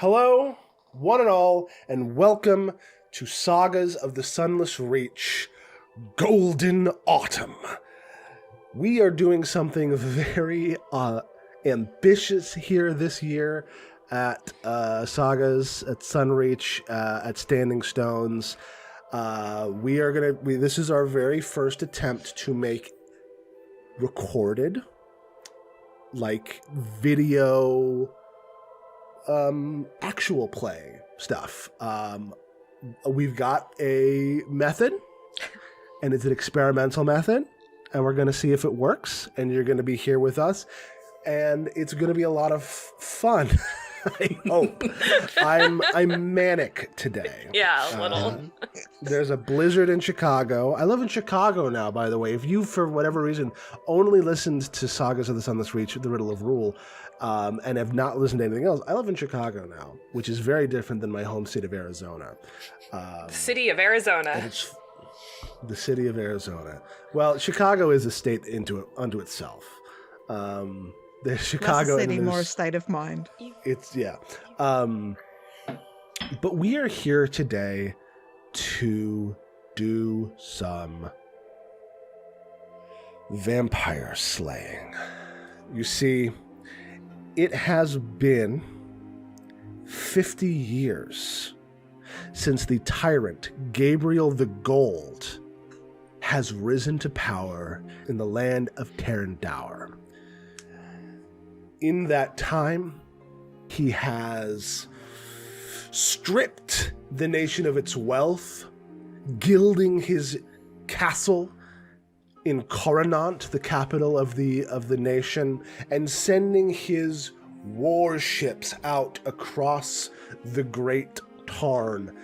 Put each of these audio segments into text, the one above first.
Hello, one and all, and welcome to Sagas of the Sunless Reach, Golden Autumn. We are doing something very ambitious here this year at Sagas, at Sunreach, at Standing Stones. This is our very first attempt to make recorded, like video, actual play stuff. We've got a method, and it's an experimental method, and we're going to see if it works, and you're going to be here with us, and it's going to be a lot of fun. I hope. I'm manic today. Yeah, a little. There's a blizzard in Chicago. I live in Chicago now, by the way. If you, for whatever reason, only listened to Sagas of the Sunless Reach, The Riddle of Rule, and have not listened to anything else, I live in Chicago now, which is very different than my home state of Arizona. The city of Arizona. It's the city of Well, Chicago is a state unto itself. There's Chicago. Less a city, more state of mind. It's, yeah. But we are here today to do some vampire slaying. You see, it has been 50 years since the tyrant Gabriel the Gold has risen to power in the land of Tarandauer. In that time, he has stripped the nation of its wealth, gilding his castle in Coronant, the capital of the nation, and sending his warships out across the Great Tarn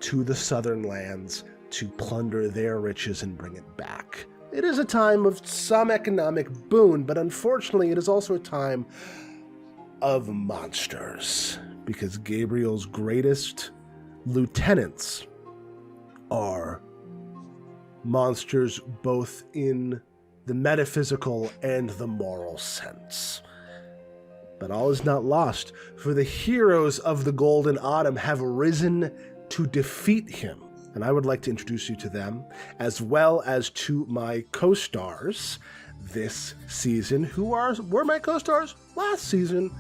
to the southern lands to plunder their riches and bring it back. It is a time of some economic boon, but unfortunately it is also a time of monsters, because Gabriel's greatest lieutenants are monsters both in the metaphysical and the moral sense. But all is not lost, for the heroes of the Golden Autumn have risen to defeat him. And I would like to introduce you to them, as well as to my co-stars this season, who were my co-stars last season,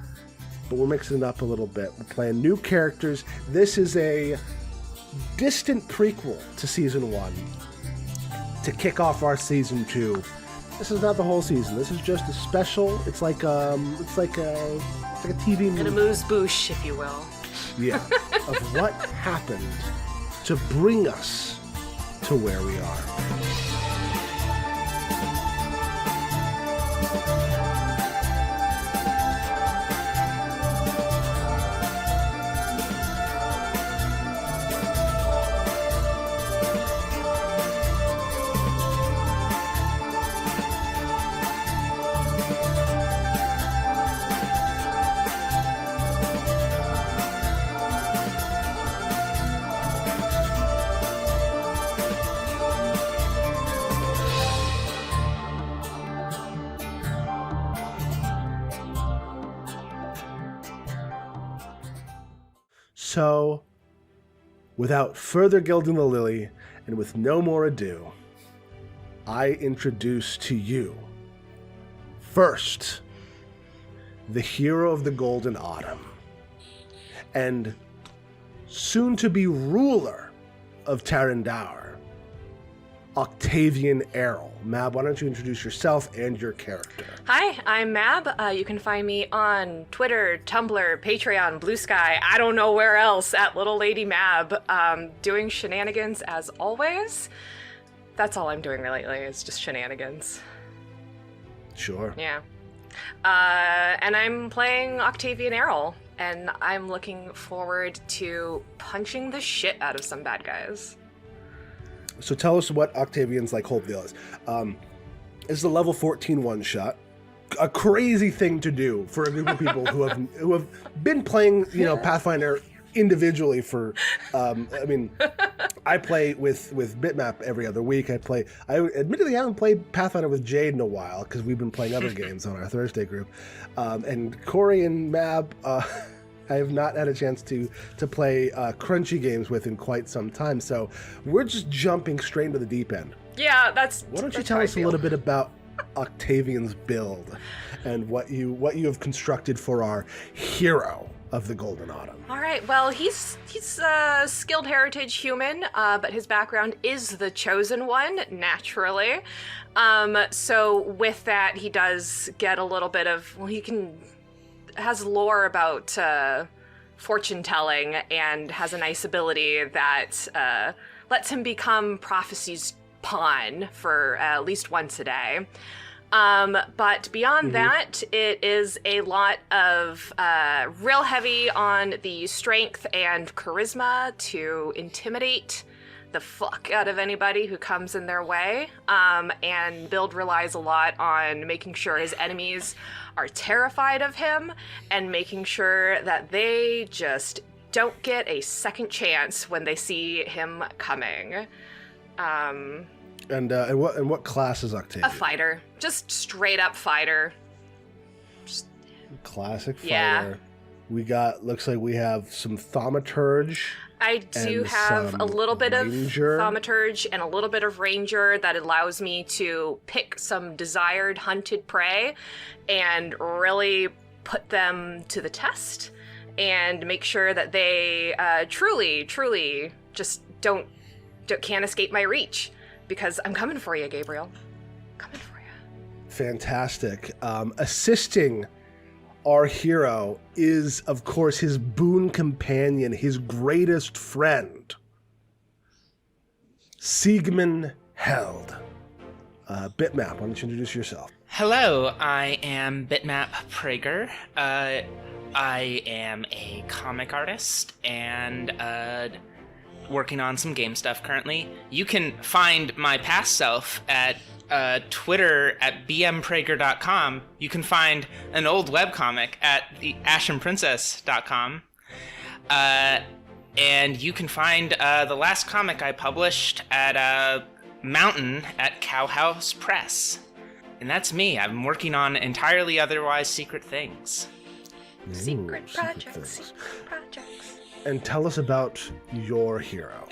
but we're mixing it up a little bit. We're playing new characters. This is a distant prequel to Season 1 to kick off our Season 2. This is not the whole season. This is just a special. It's like a TV movie. An amuse-bouche, if you will. Yeah, of what happened to bring us to where we are. So, without further gilding the lily, and with no more ado, I introduce to you, first, the hero of the Golden Autumn, and soon-to-be ruler of Tarandauer, Octavian Errol. Mab, why don't you introduce yourself and your character? Hi, I'm Mab. You can find me on Twitter, Tumblr, Patreon, Blue Sky, I don't know where else, at Little Lady Mab, doing shenanigans as always. That's all I'm doing lately, is just shenanigans. Sure. Yeah. And I'm playing Octavian Errol, and I'm looking forward to punching the shit out of some bad guys. So tell us what Octavian's whole deal is. It's a level 14 one-shot. A crazy thing to do for a group of people who have been playing, Pathfinder individually for, I play with Bitmap every other week. I admittedly haven't played Pathfinder with Jade in a while because we've been playing other games on our Thursday group. And Cory and Mab I have not had a chance to play crunchy games with in quite some time. So we're just jumping straight into the deep end. Yeah, Why don't you tell us a little bit about Octavian's build and what you have constructed for our hero of the Golden Autumn? All right. Well, he's a skilled heritage human, but his background is the chosen one, naturally. So with that, he does get a little bit of, has lore about fortune telling and has a nice ability that lets him become prophecy's pawn for at least once a day. But beyond that, it is a lot of real heavy on the strength and charisma to intimidate the fuck out of anybody who comes in their way. And Build relies a lot on making sure his enemies are terrified of him and making sure that they just don't get a second chance when they see him coming. And what class is Octavian? A fighter. Just straight up fighter. Classic fighter. Yeah. Looks like we have some thaumaturge. I do have a little bit ranger. of thaumaturge and a little bit of ranger that allows me to pick some desired hunted prey and really put them to the test and make sure that they truly just can't escape my reach. Because I'm coming for you, Gabriel. Coming for you. Fantastic. Assisting our hero is, of course, his boon companion, his greatest friend, SIEGMANN held. Bitmap, why don't you introduce yourself? Hello, I am Bitmap Prager. I am a comic artist and working on some game stuff currently. You can find my past self at Twitter at bmprager.com. You can find an old webcomic at the ashenprincess.com. And you can find the last comic I published at Mountain at Cowhouse Press. And that's me. I'm working on entirely otherwise secret things. Secret projects. And tell us about your hero.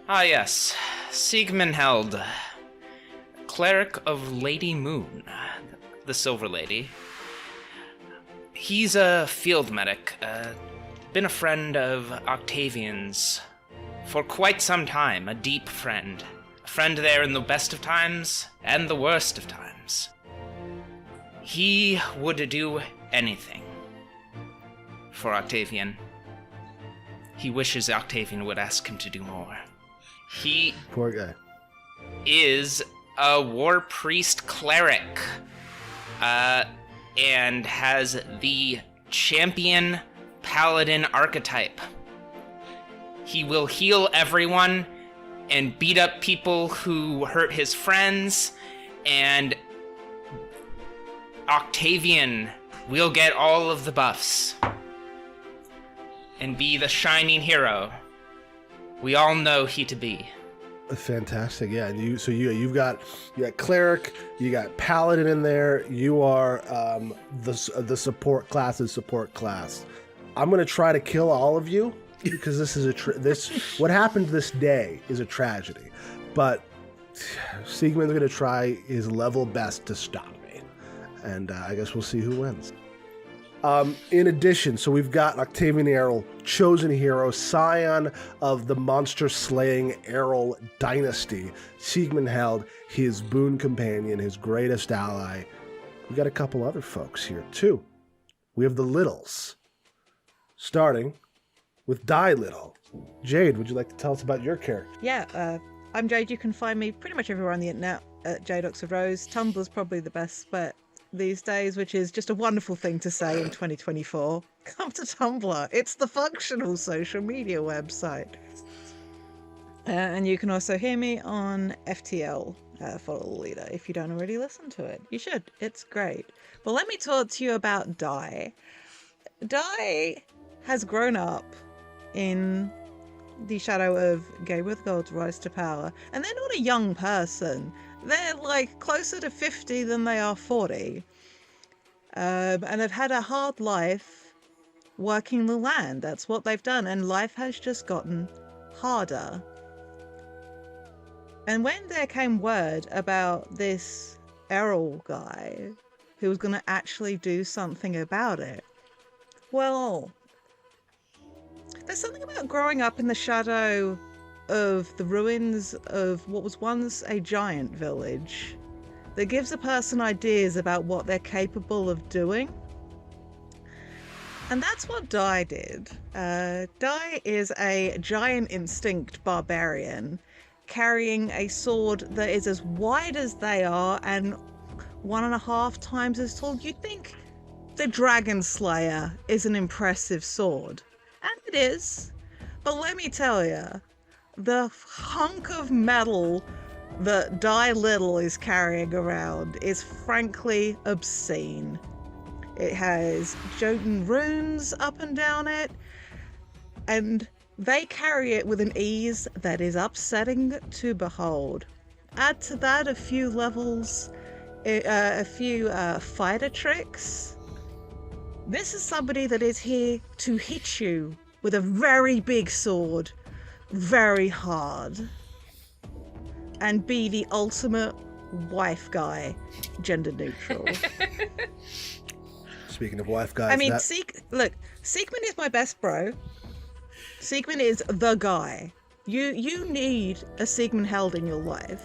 Ah yes, SIEGMANN held, cleric of Lady Moon, the Silver Lady. He's a field medic, been a friend of Octavian's for quite some time, a deep friend. A friend there in the best of times and the worst of times. He would do anything for Octavian. He wishes Octavian would ask him to do more. He Poor guy. is a war priest cleric, and has the champion paladin archetype. He will heal everyone and beat up people who hurt his friends, and Octavian will get all of the buffs and be the shining hero we all know he to be. Fantastic, yeah. And you've got cleric, you got paladin in there. You are the support class. I'm gonna try to kill all of you because this is what happened this day is a tragedy. But SIEGMANN's gonna try his level best to stop me, and I guess we'll see who wins. In addition, so we've got Octavian Errol, chosen hero, scion of the monster-slaying Errol dynasty. SIEGMANN held, his boon companion, his greatest ally. We got a couple other folks here, too. We have the Littles, starting with DAI LITTLE. Jade, would you like to tell us about your character? Yeah, I'm Jade. You can find me pretty much everywhere on the internet at Jade Ox of Rose. Tumblr's probably the best bet these days, which is just a wonderful thing to say in 2024. Come to Tumblr. It's the functional social media website. And you can also hear me on FTL, Follow the Leader, if you don't already listen to it. You should. It's great. But let me talk to you about DAI. DAI has grown up in the shadow of Gabriel the Gold's rise to power, and they're not a young person. They're like closer to 50 than they are 40. And they've had a hard life working the land. That's what they've done, and life has just gotten harder. And when there came word about this Errol guy who was going to actually do something about it, well, there's something about growing up in the shadow of the ruins of what was once a giant village that gives a person ideas about what they're capable of doing. And that's what DAI did. DAI is a giant instinct barbarian carrying a sword that is as wide as they are and 1.5 times as tall. You'd think the Dragon Slayer is an impressive sword. And it is. But let me tell you, the hunk of metal that DAI LITTLE is carrying around is frankly obscene. It has Jotun runes up and down it, and they carry it with an ease that is upsetting to behold. Add to that a few levels, a few fighter tricks. This is somebody that is here to hit you with a very big sword, very hard, and be the ultimate wife guy, gender neutral. Speaking of wife guys, I mean, look, SIEGMANN is my best bro. SIEGMANN is the guy. You need a SIEGMANN held in your life.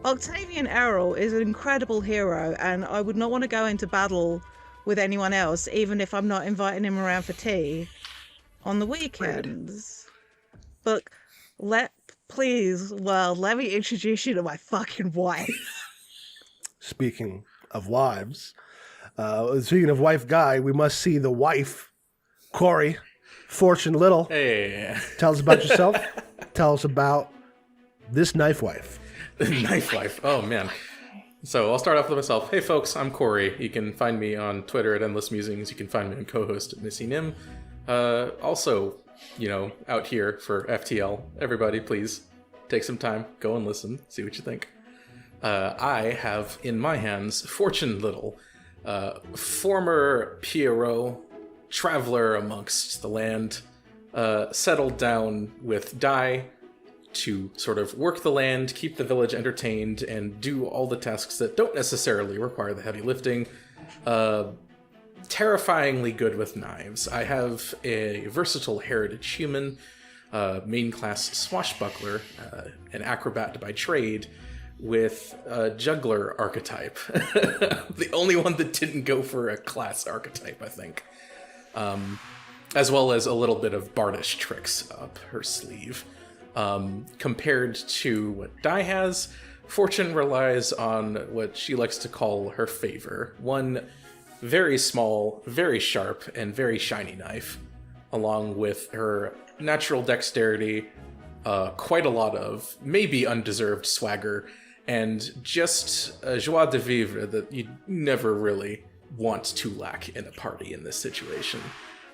Octavian Errol is an incredible hero, and I would not want to go into battle with anyone else, even if I'm not inviting him around for tea on the weekends. But let me introduce you to my fucking wife. Speaking of wives, speaking of wife guy, we must see the wife, Cory, Fortune Little. Hey. Tell us about yourself. Tell us about this knife wife. Knife wife. Oh, man. So I'll start off with myself. Hey, folks, I'm Cory. You can find me on Twitter at Endless Musings. You can find me on co-host at Missy Nim. Also, out here for FTL. Everybody, please take some time, go and listen, see what you think. I have in my hands Fortune Little, former Pierrot, traveler amongst the land, settled down with DAI to sort of work the land, keep the village entertained, and do all the tasks that don't necessarily require the heavy lifting. Terrifyingly good with knives. I have a versatile heritage human, main class swashbuckler, an acrobat by trade, with a juggler archetype. The only one that didn't go for a class archetype, I think. As well as a little bit of bardish tricks up her sleeve. Compared to what DAI has, Fortune relies on what she likes to call her favor. One very small, very sharp, and very shiny knife, along with her natural dexterity, quite a lot of maybe undeserved swagger, and just a joie de vivre that you never really want to lack in a party in this situation.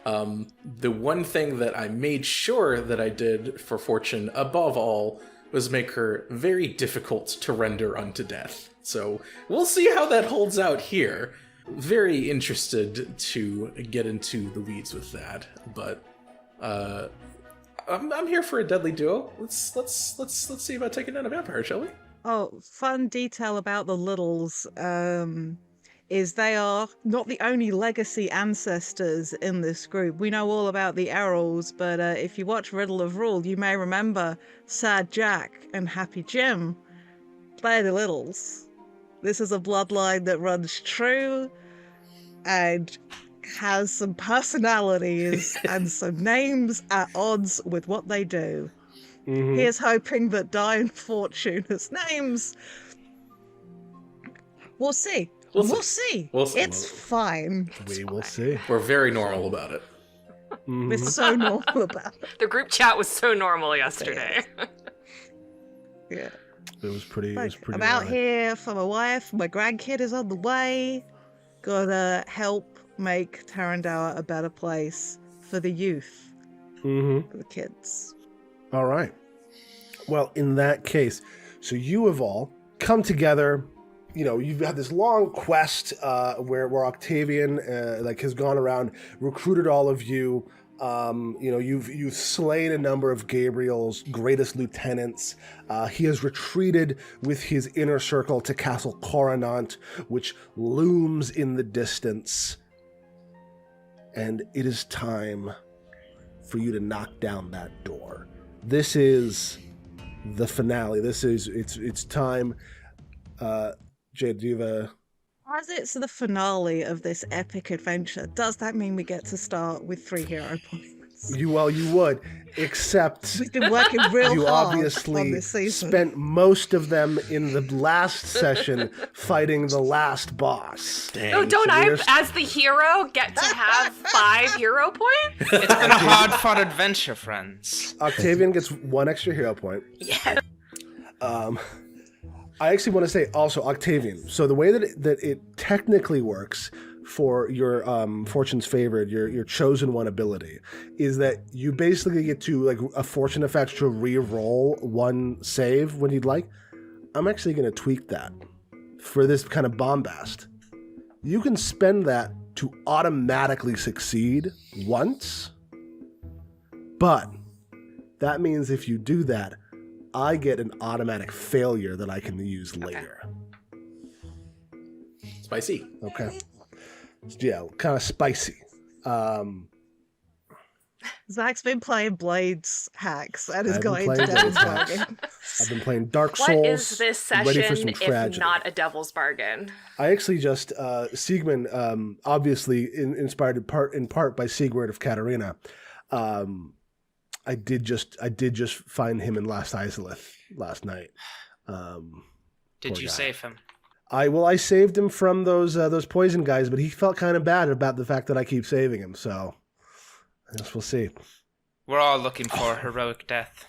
The one thing that I made sure that I did for Fortune above all was make her very difficult to render unto death. So we'll see how that holds out here. Very interested to get into the weeds with that, but I'm here for a deadly duo. Let's see about taking down a vampire, shall we? Oh, fun detail about the Littles is they are not the only legacy ancestors in this group. We know all about the Errols, but if you watch Riddle of Rule, you may remember Sad Jack and Happy Jim. They're the Littles. This is a bloodline that runs true and has some personalities and some names at odds with what they do. Mm-hmm. Here's hoping that DAI and Fortune as names. We'll see. We'll see. It's fine. We will see. We're very normal about it. Mm-hmm. We're so normal about it. The group chat was so normal yesterday. Yeah. It was pretty. I'm out here for my wife. My grandkid is on the way. Gotta help make Tarandau a better place for the youth, for the kids. All right. Well, in that case, so you have all come together you've had this long quest where Octavian has gone around, recruited all of you. You've slain a number of Gabriel's greatest lieutenants. He has retreated with his inner circle to Castle Coronant, which looms in the distance. And it is time for you to knock down that door. This is the finale. It's time. Jade, do you have a... As it's the finale of this epic adventure, does that mean we get to start with 3 hero points? You would, except We've been working real you hard on obviously this season. spent most of them in the last session fighting the last boss. Dang. Oh, don't I, there's- as the hero, get to have 5 hero points? It's been a hard-fought adventure, friends. Octavian gets 1 extra hero point. Yeah. I actually want to say also Octavian. So the way that it technically works for your Fortune's Favored, your chosen one ability, is that you basically get to a fortune effect to re-roll 1 save when you'd like. I'm actually going to tweak that for this kind of bombast. You can spend that to automatically succeed once, but that means if you do that, I get an automatic failure that I can use later. Spicy. Okay. Yeah, kind of spicy. Zach's been playing Blades hacks and is I've been going playing to Blades Devil's hacks. Bargain. I've been playing Dark Souls. What is this ready for some session if tragedy. not a devil's bargain? I actually just SIEGMANN, obviously inspired in part by Sigurd of Katarina. I did just find him in Last Izalith last night. Did Poor you guy. save him? I saved him from those poison guys, but he felt kind of bad about the fact that I keep saving him. So I guess we'll see. We're all looking for a heroic death.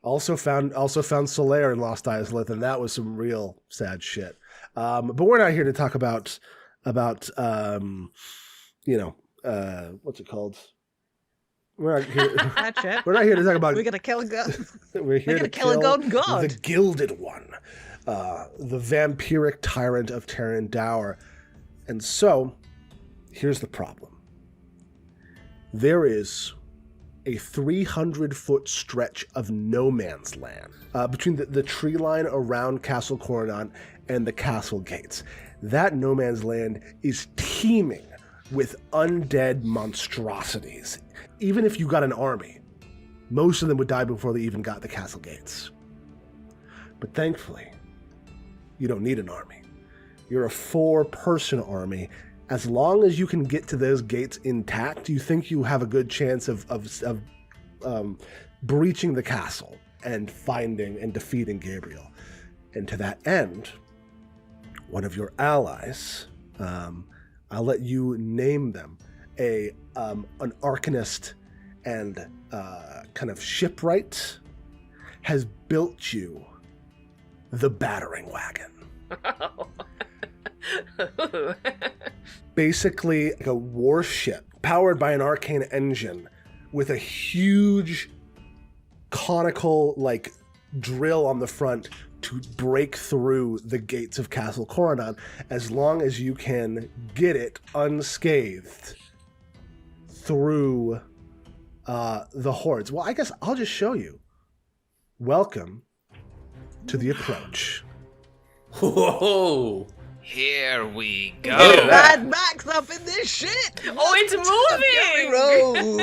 Also found Solaire in Lost Izalith, and that was some real sad shit. But we're not here to talk about what's it called? We're not here. That's it. We're not here to talk about. We're gonna kill a god. We're here gonna to kill a golden god. the Gilded One, the vampiric tyrant of Terran Dower. And so, here's the problem. There is a 300-foot stretch of no man's land between the tree line around Castle Coronant and the castle gates. That no man's land is teeming with undead monstrosities. Even if you got an army, most of them would die before they even got the castle gates. But thankfully, you don't need an army. You're a 4-person army. As long as you can get to those gates intact, you think you have a good chance of breaching the castle and finding and defeating Gabriel. And to that end, one of your allies, I'll let you name them, an arcanist and kind of shipwright, has built you the battering wagon. Basically like a warship powered by an arcane engine with a huge conical drill on the front to break through the gates of Castle Coronant, as long as you can get it unscathed through the hordes. Well, I guess I'll just show you. Welcome to the approach. Whoa! Here we go. Mad Max up in this shit. Oh, it's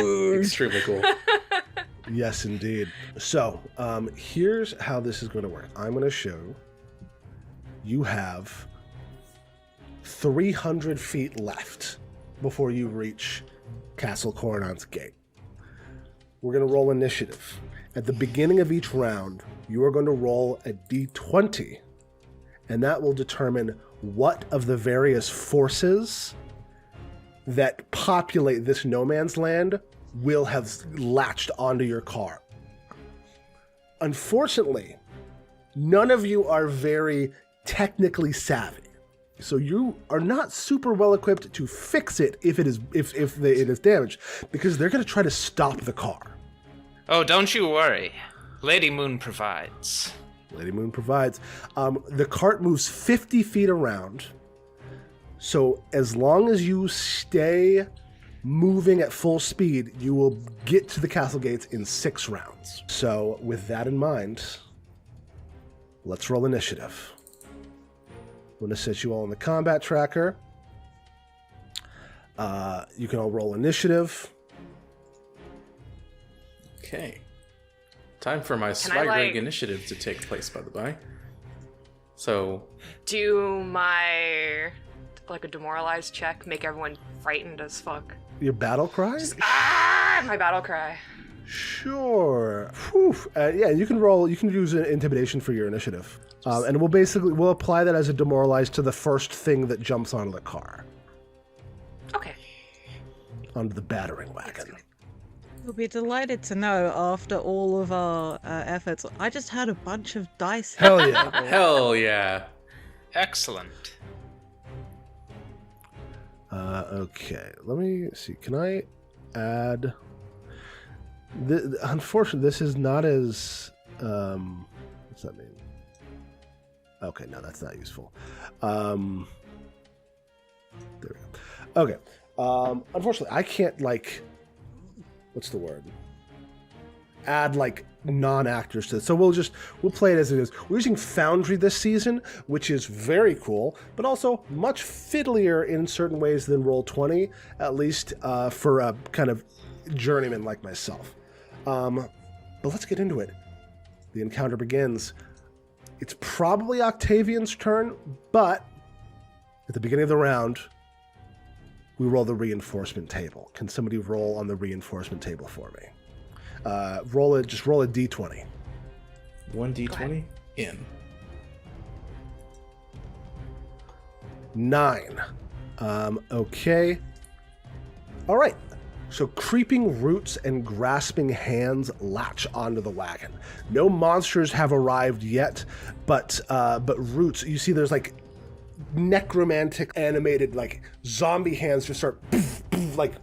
moving! Extremely cool. Yes, indeed. So, here's how this is going to work. I'm going to show you have 300 feet left before you reach Castle Coronant's gate. We're going to roll initiative. At the beginning of each round, you are going to roll a d20, and that will determine what of the various forces that populate this no man's land will have latched onto your car. Unfortunately, none of you are very technically savvy, so you are not super well equipped to fix it if it is damaged, because they're going to try to stop the car. Oh, don't you worry. Lady Moon provides. Lady Moon provides. The cart moves 50 feet around. So as long as you stay moving at full speed, you will get to the castle gates in 6 rounds. So with that in mind, let's roll initiative. I'm going to set you all on the combat tracker. You can all roll initiative. Okay. Time for my swaggering initiative to take place, by the by. So... do my, like, a demoralized check, make everyone frightened as fuck. Your battle cries? My battle cry. Sure. Whew. Yeah, you can roll. You can use an intimidation for your initiative, and we'll apply that as a demoralize to the first thing that jumps onto the car, Okay. onto the battering wagon. You'll be delighted to know after all of our efforts, I just had a bunch of dice. Hell yeah! Hell yeah. Excellent. Okay, let me see. Can I add? Unfortunately, this is not as. What's that mean? Okay, no, that's not useful. There we go. Okay. Unfortunately, I can't what's the word? Add non-actors to it. So we'll play it as it is. We're using Foundry this season, which is very cool, but also much fiddlier in certain ways than Roll20, at least for a kind of journeyman like myself. But let's get into it. The encounter begins. It's probably Octavian's turn, but at the beginning of the round, we roll the reinforcement table. Can somebody roll on the reinforcement table for me? Just roll a d20. 1d20 in. 9. Okay. All right. So creeping roots and grasping hands latch onto the wagon. No monsters have arrived yet, but roots. You see, there's necromantic animated zombie hands just start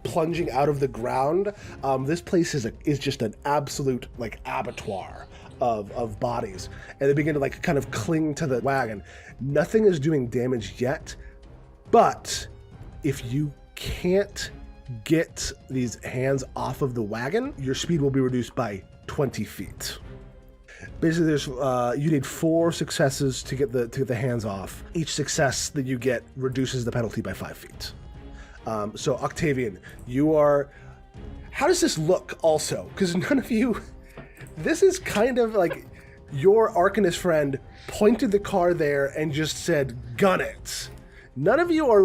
plunging out of the ground. This place is just an absolute abattoir of bodies, and they begin to kind of cling to the wagon. Nothing is doing damage yet, but if you can't get these hands off of the wagon, your speed will be reduced by 20 feet. Basically, there's you need 4 successes to get the hands off. Each success that you get reduces the penalty by 5 feet. So Octavian, you are. How does this look? Also, because none of you. This is kind of your Arcanist friend pointed the car there and just said, "Gun it." None of you are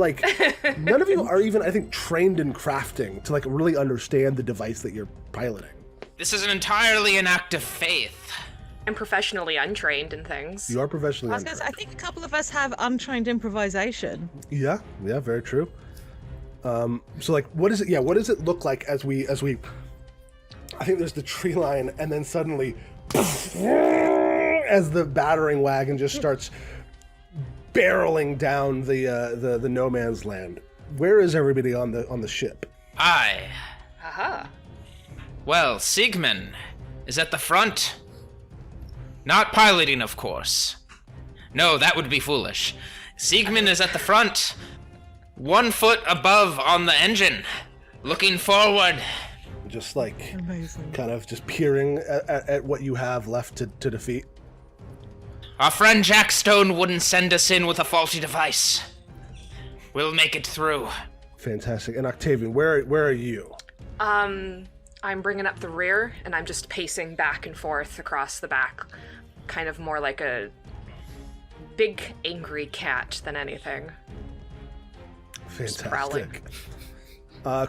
none of you are even, I think, trained in crafting to really understand the device that you're piloting. This is entirely an act of faith. I'm professionally untrained in things. You are professionally I untrained. I think a couple of us have untrained improvisation. Yeah, very true. So what is it? Yeah, what does it look like as we? I think there's the tree line, and then suddenly, as the battering wagon just starts barreling down the no man's land. Where is everybody on the ship? Aye. Aha. Well, SIEGMANN is at the front. Not piloting, of course. No, that would be foolish. SIEGMANN is at the front, 1 foot above on the engine, looking forward. Just Amazing. kind of just peering at what you have left to defeat. Our friend Jack Stone wouldn't send us in with a faulty device. We'll make it through. Fantastic. And Octavian, where are you? I'm bringing up the rear, and I'm just pacing back and forth across the back, kind of more like a big angry cat than anything. Fantastic.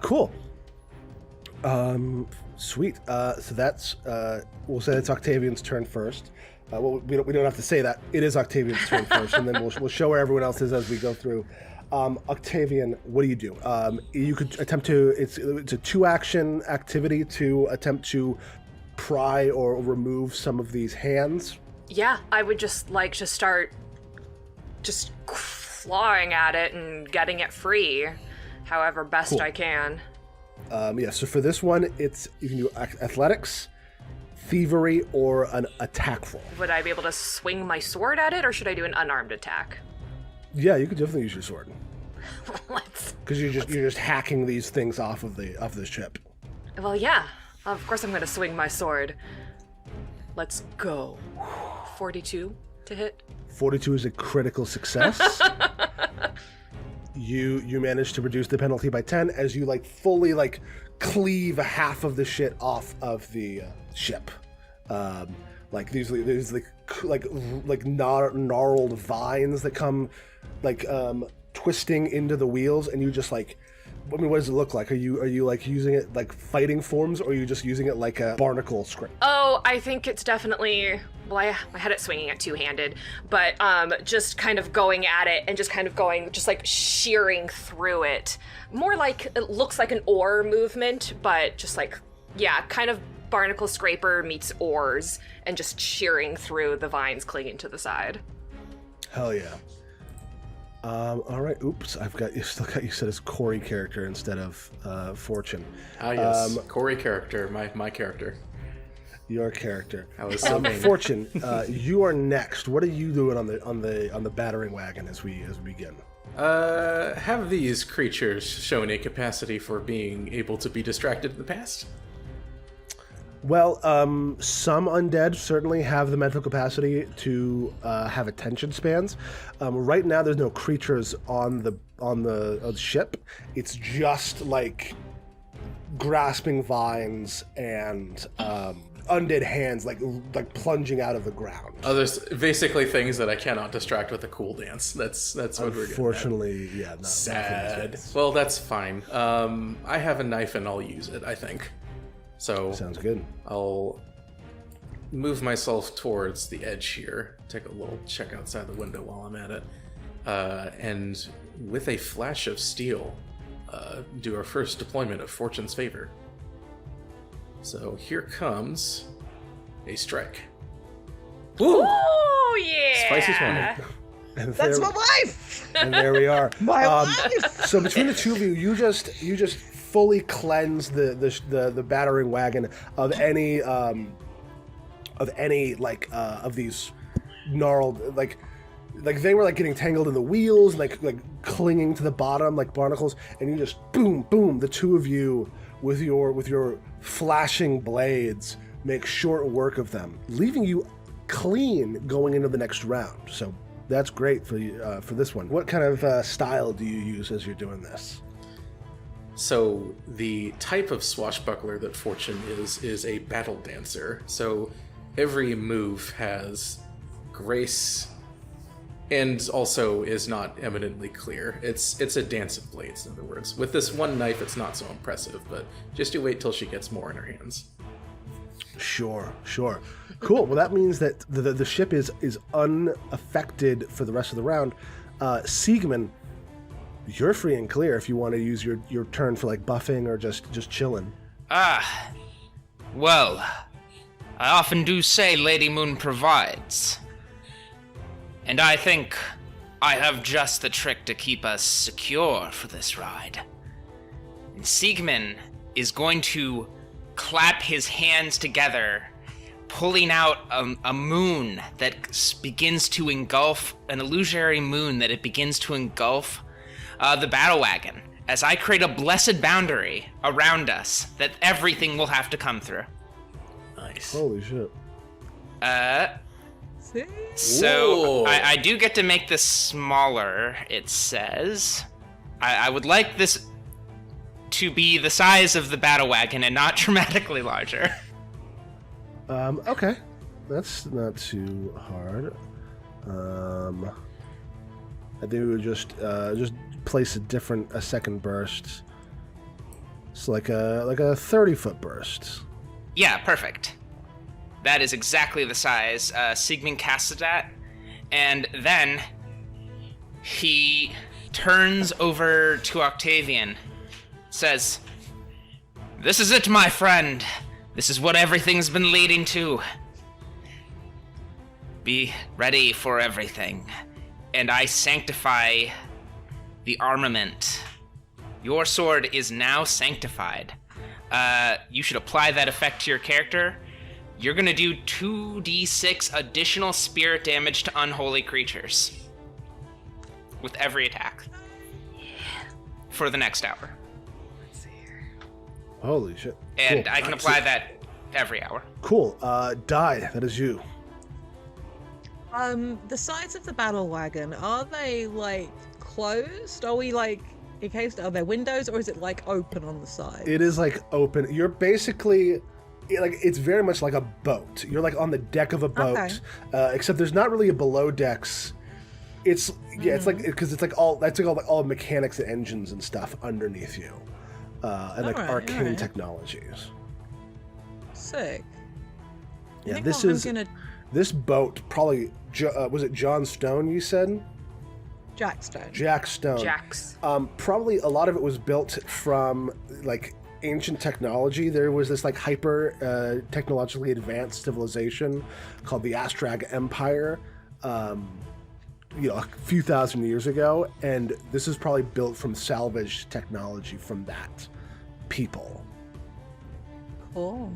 Cool. Sweet. So that's we'll say it's Octavian's turn first. Well, we don't have to say that. It is Octavian's turn first, and then we'll show where everyone else is as we go through. Octavian, what do you do? You could attempt to. It's a 2-action activity to attempt to pry or remove some of these hands. Yeah, I would just like to start just clawing at it and getting it free, however best Cool. I can. Yeah. So for this one, you can do athletics, thievery or an attack roll. Would I be able to swing my sword at it, or should I do an unarmed attack? Yeah, you could definitely use your sword. Let's. Because you're just hacking these things off of the ship. Well, yeah. Of course I'm going to swing my sword. Let's go. 42 to hit. 42 is a critical success. You manage to reduce the penalty by 10 as you fully cleave half of the shit off of the ship. These gnarled vines that come twisting into the wheels, and you just what does it look like? Are you using it fighting forms, or are you just using it like a barnacle scrape? Oh, I think it's definitely. Well, I had it swinging at two-handed, but just kind of going at it and just kind of going, just shearing through it. More it looks like an oar movement, but just kind of barnacle scraper meets oars, and just shearing through the vines clinging to the side. Hell yeah. All right. Oops, still got you set as Cory character instead of Fortune. Ah, yes. Cory character, my character. Your character. I was so mean. Fortune, you are next. What are you doing on the battering wagon as we begin? Have these creatures shown a capacity for being able to be distracted in the past? Well, some undead certainly have the mental capacity to have attention spans. Right now, there's no creatures on the ship. It's just grasping vines and undead hands plunging out of the ground. Oh, there's basically things that I cannot distract with a cool dance. That's what we're getting at. Unfortunately, yeah. Sad. Well, that's fine. I have a knife and I'll use it, I think. So sounds good. I'll move myself towards the edge here, take a little check outside the window while I'm at it, and with a flash of steel, do our first deployment of Fortune's Favor. So here comes a strike. Woo! Oh yeah! Spicy 20. And That's my wife! And there we are. My wife! So between the two of you, you just fully cleanse the battering wagon of any of these gnarled they were getting tangled in the wheels, clinging to the bottom like barnacles, and you just boom, the two of you with your flashing blades make short work of them, leaving you clean going into the next round. So that's great for you for this one. What kind of style do you use as you're doing this? So the type of swashbuckler that Fortune is a battle dancer. So every move has grace and also is not eminently clear. It's a dance of blades, in other words. With this one knife, it's not so impressive, but just you wait till she gets more in her hands. Sure. Cool. Well, that means that the ship is unaffected for the rest of the round. SIEGMANN, you're free and clear if you want to use your turn for buffing or just chilling. Well, I often do say Lady Moon provides. And I think I have just the trick to keep us secure for this ride. And SIEGMANN is going to clap his hands together, pulling out a moon that begins to engulf, an illusionary moon that it begins to engulf the battle wagon, as I create a blessed boundary around us that everything will have to come through. Nice. Holy shit. So I do get to make this smaller, it says. I would like this to be the size of the battle wagon and not dramatically larger. Okay. That's not too hard. I think we would just place a second burst. It's like a 30-foot burst. Yeah, perfect. That is exactly the size. SIEGMANN casts that, and then he turns over to Octavian, says, "This is it, my friend. This is what everything's been leading to. Be ready for everything." And I sanctify the armament. Your sword is now sanctified. You should apply that effect to your character. you're gonna do 2d6 additional spirit damage to unholy creatures with every attack for the next hour. Let's see here. Holy shit. And Cool. I can apply that every hour. Cool. Die, that is you. The sides of the battle wagon, are they like closed? Are we like encased? Are there windows, or is it like open on the side? It is like open. You're basically like, it's very much like a boat. You're like on the deck of a boat, except there's not really a below decks. It's it's like, because it's like all mechanics and engines and stuff underneath you, and like arcane technologies. Sick. Yeah, this boat probably was it John Stone? You said Jack Stone. Jack Stone. Jax. Probably a lot of it was built from like ancient technology. There was this like hyper technologically advanced civilization called the Astrag Empire, a few thousand years ago, and this is probably built from salvaged technology from that people. Cool.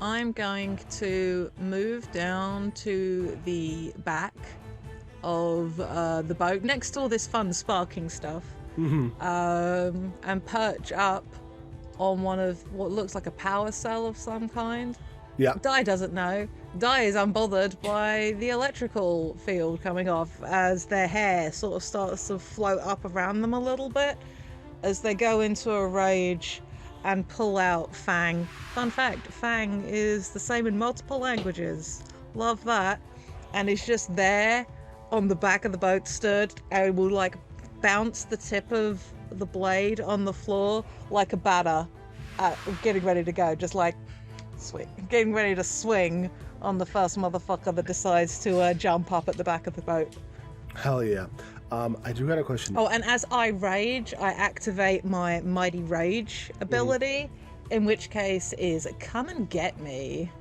I'm going to move down to the back of the boat next to all this fun sparking stuff, and perch up on one of what looks like a power cell of some kind. Yeah. Dai doesn't know. Dai is unbothered by the electrical field coming off as their hair sort of starts to float up around them a little bit as they go into a rage and pull out Fang. Fun fact, Fang is the same in multiple languages. Love that. And it's just there on the back of the boat stood, and will like bounce the tip of the blade on the floor like a batter getting ready to go, just like getting ready to swing on the first motherfucker that decides to jump up at the back of the boat. Hell yeah. I do got a question. Oh, and as I rage, I activate my Mighty Rage ability, in which case is come and get me.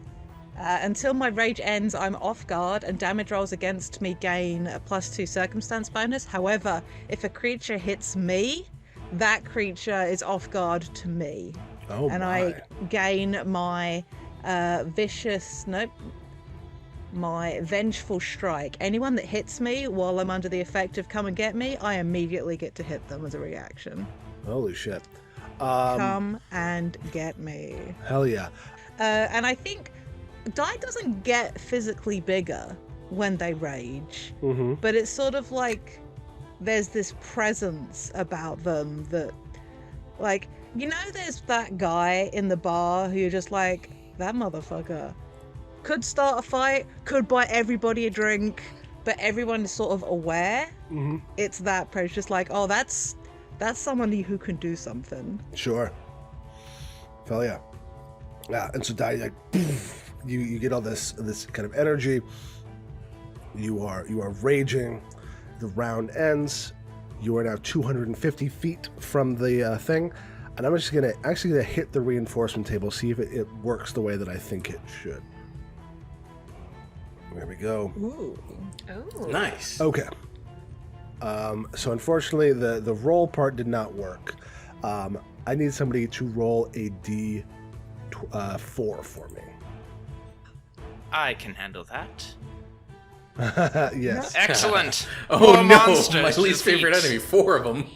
Until my rage ends, I'm off guard, and damage rolls against me gain a +2 circumstance bonus. However, if a creature hits me, that creature is off guard to me. Oh, and I gain my my Vengeful Strike. Anyone that hits me while I'm under the effect of come and get me, I immediately get to hit them as a reaction. Holy shit. Come and get me. Hell yeah. And I think Dai doesn't get physically bigger when they rage, but it's sort of like there's this presence about them that, like, there's that guy in the bar who you're just like, that motherfucker could start a fight, could buy everybody a drink, but everyone is sort of aware. It's that approach, just like, oh, that's somebody who can do something. Sure. Hell yeah. Yeah, and so Dai, like, you get all this kind of energy. You are raging. The round ends. You are now 250 feet from the thing, and I'm just gonna hit the reinforcement table, see if it works the way that I think it should. There we go. Ooh. Oh. Nice. Okay. So unfortunately, the roll part did not work. I need somebody to roll a D4 for me. I can handle that. Yes. Excellent. Oh More no, monsters my to least favorite defeat. enemy, 4 of them.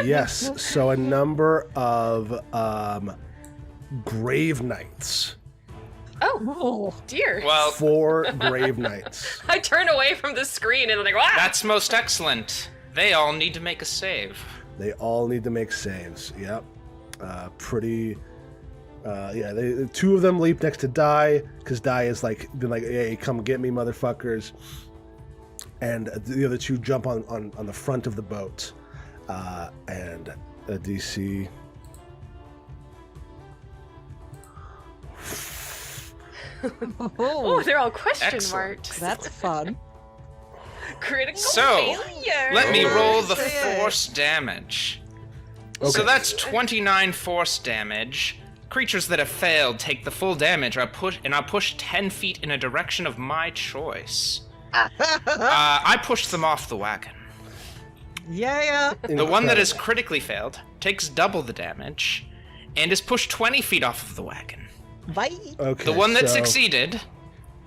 Yes. So a number of grave knights. Oh, dear. Well, 4 grave knights. I turn away from the screen and I'm like, wow. that's most excellent. They all need to make a save. They all need to make saves. Yep. The 2 of them leap next to Dai, because Dai is been like, hey, come get me, motherfuckers. And the other 2 jump on the front of the boat. And a DC. Oh, they're all question Excellent. marks. That's fun. Critical So, failure. let me roll the Shit. force damage. Okay. So that's 29 force damage. Creatures that have failed take the full damage. I'll push 10 feet in a direction of my choice. I push them off the wagon. Yeah. The one that has critically failed takes double the damage, and is pushed 20 feet off of the wagon. Bye. Okay. The one that so- succeeded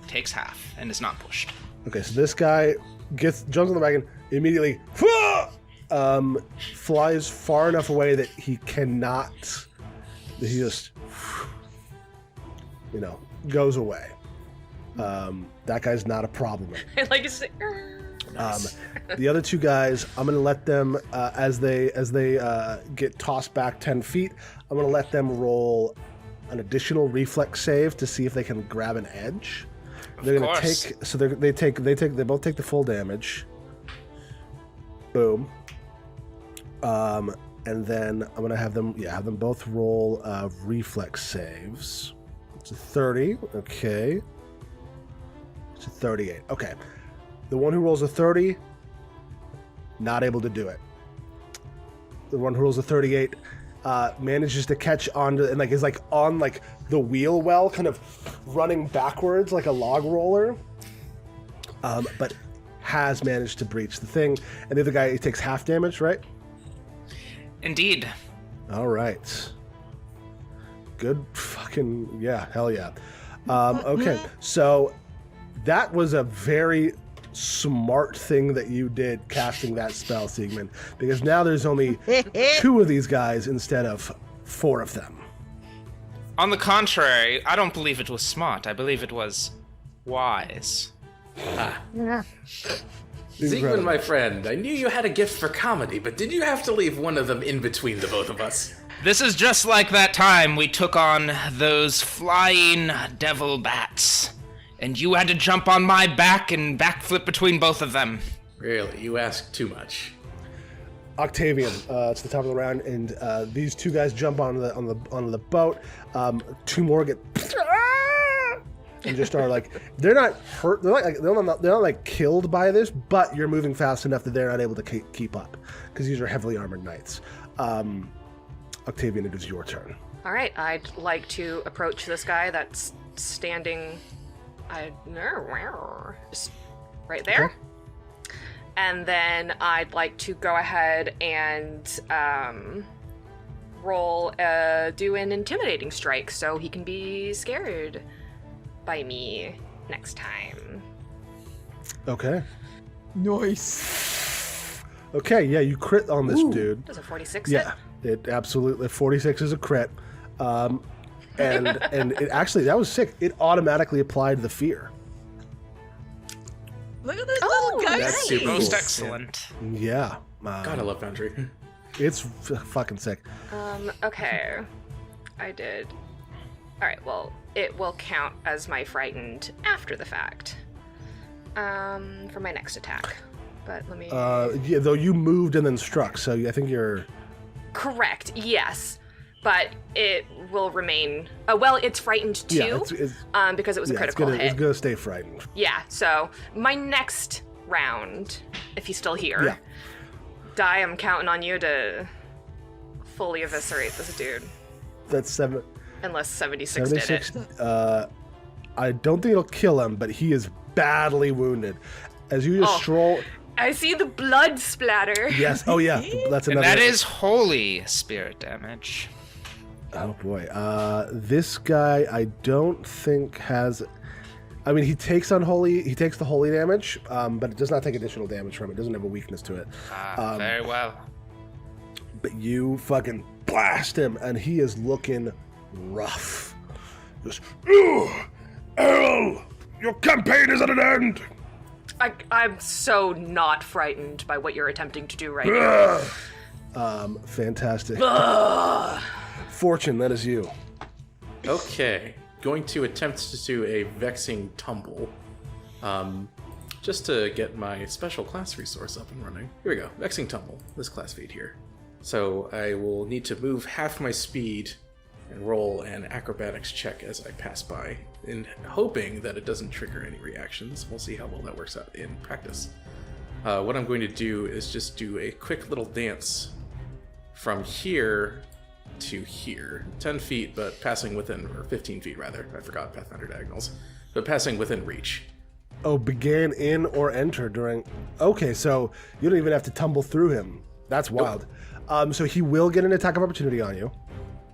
takes half and is not pushed. Okay, so this guy jumps on the wagon, immediately flies far enough away that he cannot. That he just, goes away. That guy's not a problem. Like it's The other two guys, I'm gonna let them as they get tossed back 10 feet. I'm gonna let them roll an additional reflex save to see if they can grab an edge. They're gonna course. take. So they both take the full damage. Boom. And then I'm gonna have them both roll reflex saves. It's a 30. Okay. It's a 38. Okay. The one who rolls a 30, not able to do it. The one who rolls a 38 manages to catch onto and is on the wheel well, kind of running backwards like a log roller, but has managed to breach the thing. And the other guy, he takes half damage, right? Indeed. All right. Good fucking yeah, hell yeah. Okay, so that was a very smart thing that you did casting that spell, Siegmann, because now there's only 2 of these guys instead of 4 of them. On the contrary, I don't believe it was smart. I believe it was wise. Siegmann, my friend, I knew you had a gift for comedy, but did you have to leave one of them in between the both of us? This is just like that time we took on those flying devil bats. And you had to jump on my back and backflip between both of them. Really, you ask too much. Octavian, it's the top of the round, and these 2 guys jump onto the boat. 2 more get and just are they're not hurt. They're not killed by this, but you're moving fast enough that they're not able to keep up because these are heavily armored knights. Octavian, it is your turn. All right, I'd like to approach this guy that's standing just right there. Okay. And then I'd like to go ahead and do an intimidating strike so he can be scared by me next time. Okay. Nice. Okay, yeah, you crit on this dude. Does a 46 Yeah, it absolutely 46 is a crit. And it actually, that was sick. It automatically applied the fear. Look at this Oh, little guy. That's super Most cool. excellent. Yeah. God, I love Foundry. It's fucking sick. Okay. I did. Alright, well, it will count as my frightened after the fact. For my next attack. But let me... Yeah, though you moved and then struck, so I think you're... Correct, yes. But it will remain... well, it's frightened too, Yeah, because it was a critical it's hit. gonna stay frightened. Yeah, so my next round, if he's still here, Yeah. Di, I'm counting on you to fully eviscerate this dude. That's 7... Unless 76 did 76. it. I don't think it'll kill him, but he is badly wounded. As you just stroll... I see the blood splatter. Yes, oh yeah, that's And another... that is holy spirit damage. Oh boy, this guy I don't think has... I mean, he takes the holy damage, but it does not take additional damage from it. It doesn't have a weakness to it. Very well. But you fucking blast him, and he is looking rough. Just, Errol, your campaign is at an end. I'm so not frightened by what you're attempting to do right now. Fantastic. Fortune, that is you. Okay, going to attempt to do a vexing tumble. Just to get my special class resource up and running. Here we go, vexing tumble, this class feed here. So I will need to move half my speed and roll an acrobatics check as I pass by, in hoping that it doesn't trigger any reactions. We'll see how well that works out in practice. What I'm going to do is just do a quick little dance from here to here. 10 feet, but passing within, or 15 feet rather. I forgot Pathfinder diagonals. But passing within reach. Oh, began in or enter during... Okay, so you don't even have to tumble through him. That's wild. So he will get an attack of opportunity on you.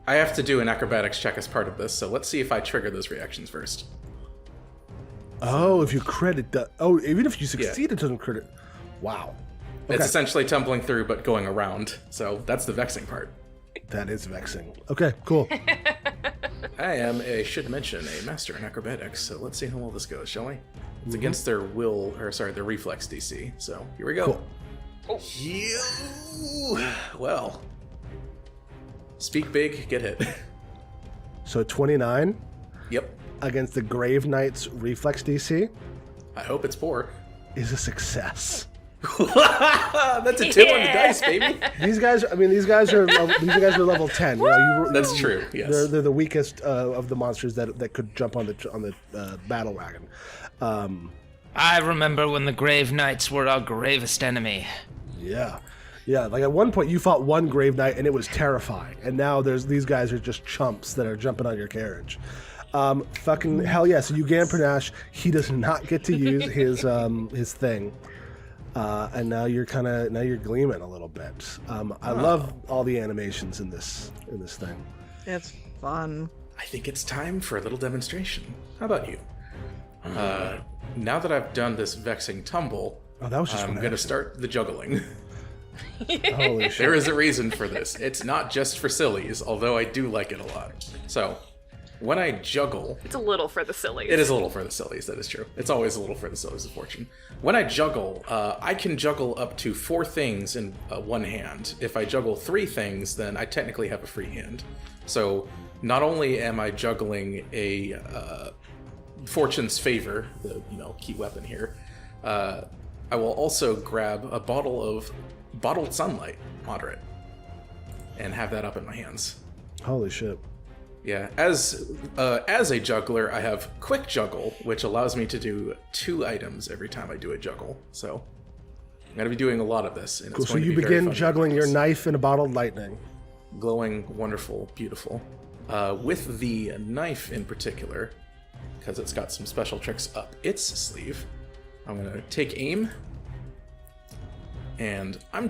I have to do an acrobatics check as part of this, so let's see if I trigger those reactions first. Oh, if you credit that. Oh, even if you succeed, it doesn't credit. Wow. Okay. It's essentially tumbling through, but going around. So that's the vexing part. That is vexing. Okay, cool. I am, I should mention, a master in acrobatics, so let's see how well this goes, shall we? It's against their their reflex DC, so here we go. Cool. Well, speak big, get hit. So 29 Yep. against the Grave Knight's reflex DC I hope it's poor. is a success. That's a 2 on the dice, baby. These guys are level 10. You know, That's true. Yes. They're the weakest of the monsters that could jump on the battle wagon. I remember when the Grave Knights were our gravest enemy. Yeah. Like at one point you fought one Grave Knight and it was terrifying, and now these guys are just chumps that are jumping on your carriage. Fucking hell yeah! So Ugampernash, he does not get to use his thing. And now you're gleaming a little bit. I love all the animations in this thing. It's fun. I think it's time for a little demonstration. How about you? Now that I've done this vexing tumble, that was just I'm going to start the juggling. Holy shit! There is a reason for this. It's not just for sillies, although I do like it a lot. So, when I juggle... It's a little for the sillies. It is a little for the sillies, that is true. It's always a little for the sillies of fortune. When I juggle, I can juggle up to 4 things in one hand. If I juggle 3 things, then I technically have a free hand. So, not only am I juggling a Fortune's Favor, the key weapon here, I will also grab a bottle of Bottled Sunlight, moderate, and have that up in my hands. Holy shit! Yeah, as a juggler, I have Quick Juggle, which allows me to do 2 items every time I do a juggle. So I'm going to be doing a lot of this. And Cool. it's So going to you be very begin fun juggling to your practice. knife in a bottled lightning. Glowing, wonderful, beautiful. With the knife in particular, because it's got some special tricks up its sleeve, I'm going to take aim. And I'm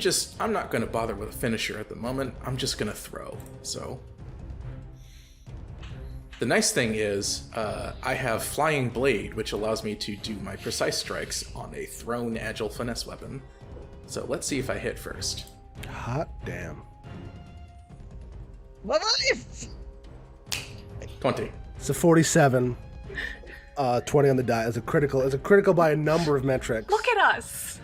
not going to bother with a finisher at the moment. I'm just going to throw. So the nice thing is I have Flying Blade, which allows me to do my precise strikes on a thrown agile finesse weapon. So let's see if I hit first. Hot damn! My life! 20. It's a 47. 20 on the die. It's a critical by a number of metrics. Look at us.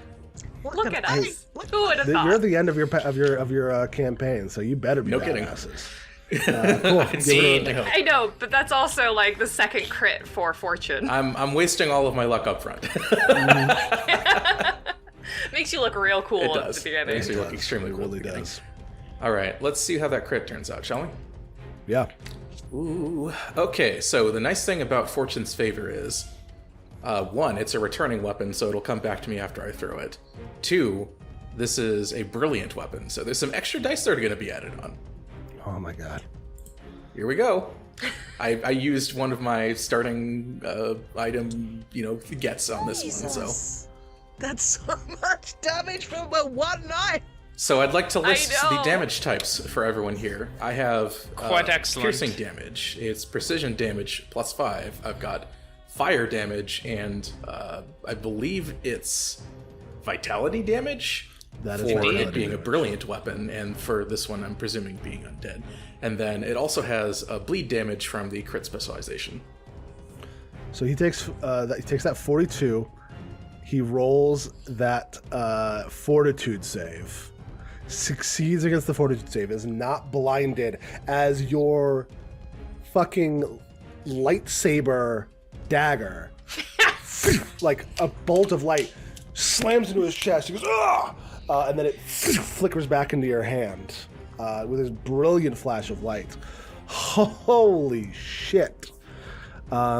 Look at us. Who would have You're thought? at the end of your campaign, so you better be No kidding. badasses. Cool. Indeed. I know, but that's also like the second crit for Fortune. I'm wasting all of my luck up front. Makes you look real cool It at does. the beginning. Makes me look extremely It cool. really at the beginning. does. All right, let's see how that crit turns out, shall we? Yeah. Ooh. Okay, so the nice thing about Fortune's Favor is, 1, it's a returning weapon, so it'll come back to me after I throw it. 2, this is a brilliant weapon, so there's some extra dice that are going to be added on. Oh my god. Here we go. I used one of my starting item, gets on this one, so... Jesus. That's so much damage from one knife! So I'd like to list I the know. damage types for everyone here. I have Quite excellent. piercing damage. It's precision damage +5. I've got fire damage, and I believe it's vitality damage That is for vitality it being a damage. brilliant weapon, and for this one I'm presuming being undead. And then it also has bleed damage from the crit specialization. So he takes that 42. He rolls that fortitude save. Succeeds against the fortitude save. Is not blinded as your fucking lightsaber dagger, like a bolt of light, slams into his chest. He goes, "Ah!" And then it flickers back into your hand with this brilliant flash of light. Holy shit!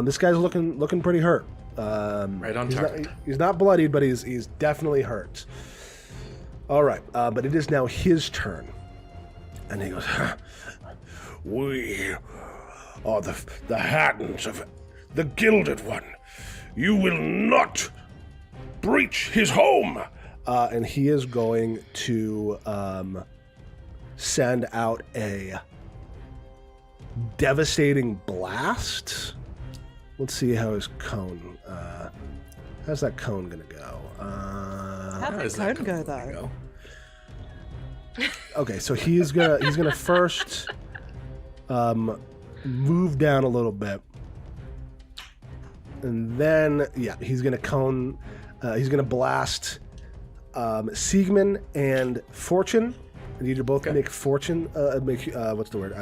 This guy's looking pretty hurt. Right on target. He's not bloodied, but he's definitely hurt. All right, but it is now his turn, and he goes, "We are the Hattons of the Gilded One. You will not breach his home." And he is going to send out a devastating blast. Let's see how his cone. How's that cone gonna go? How did the cone go though? Okay, so he's gonna first move down a little bit, and then he's gonna cone. He's gonna blast SIEGMANN and Fortune. I need you both to make Fortune. What's the word?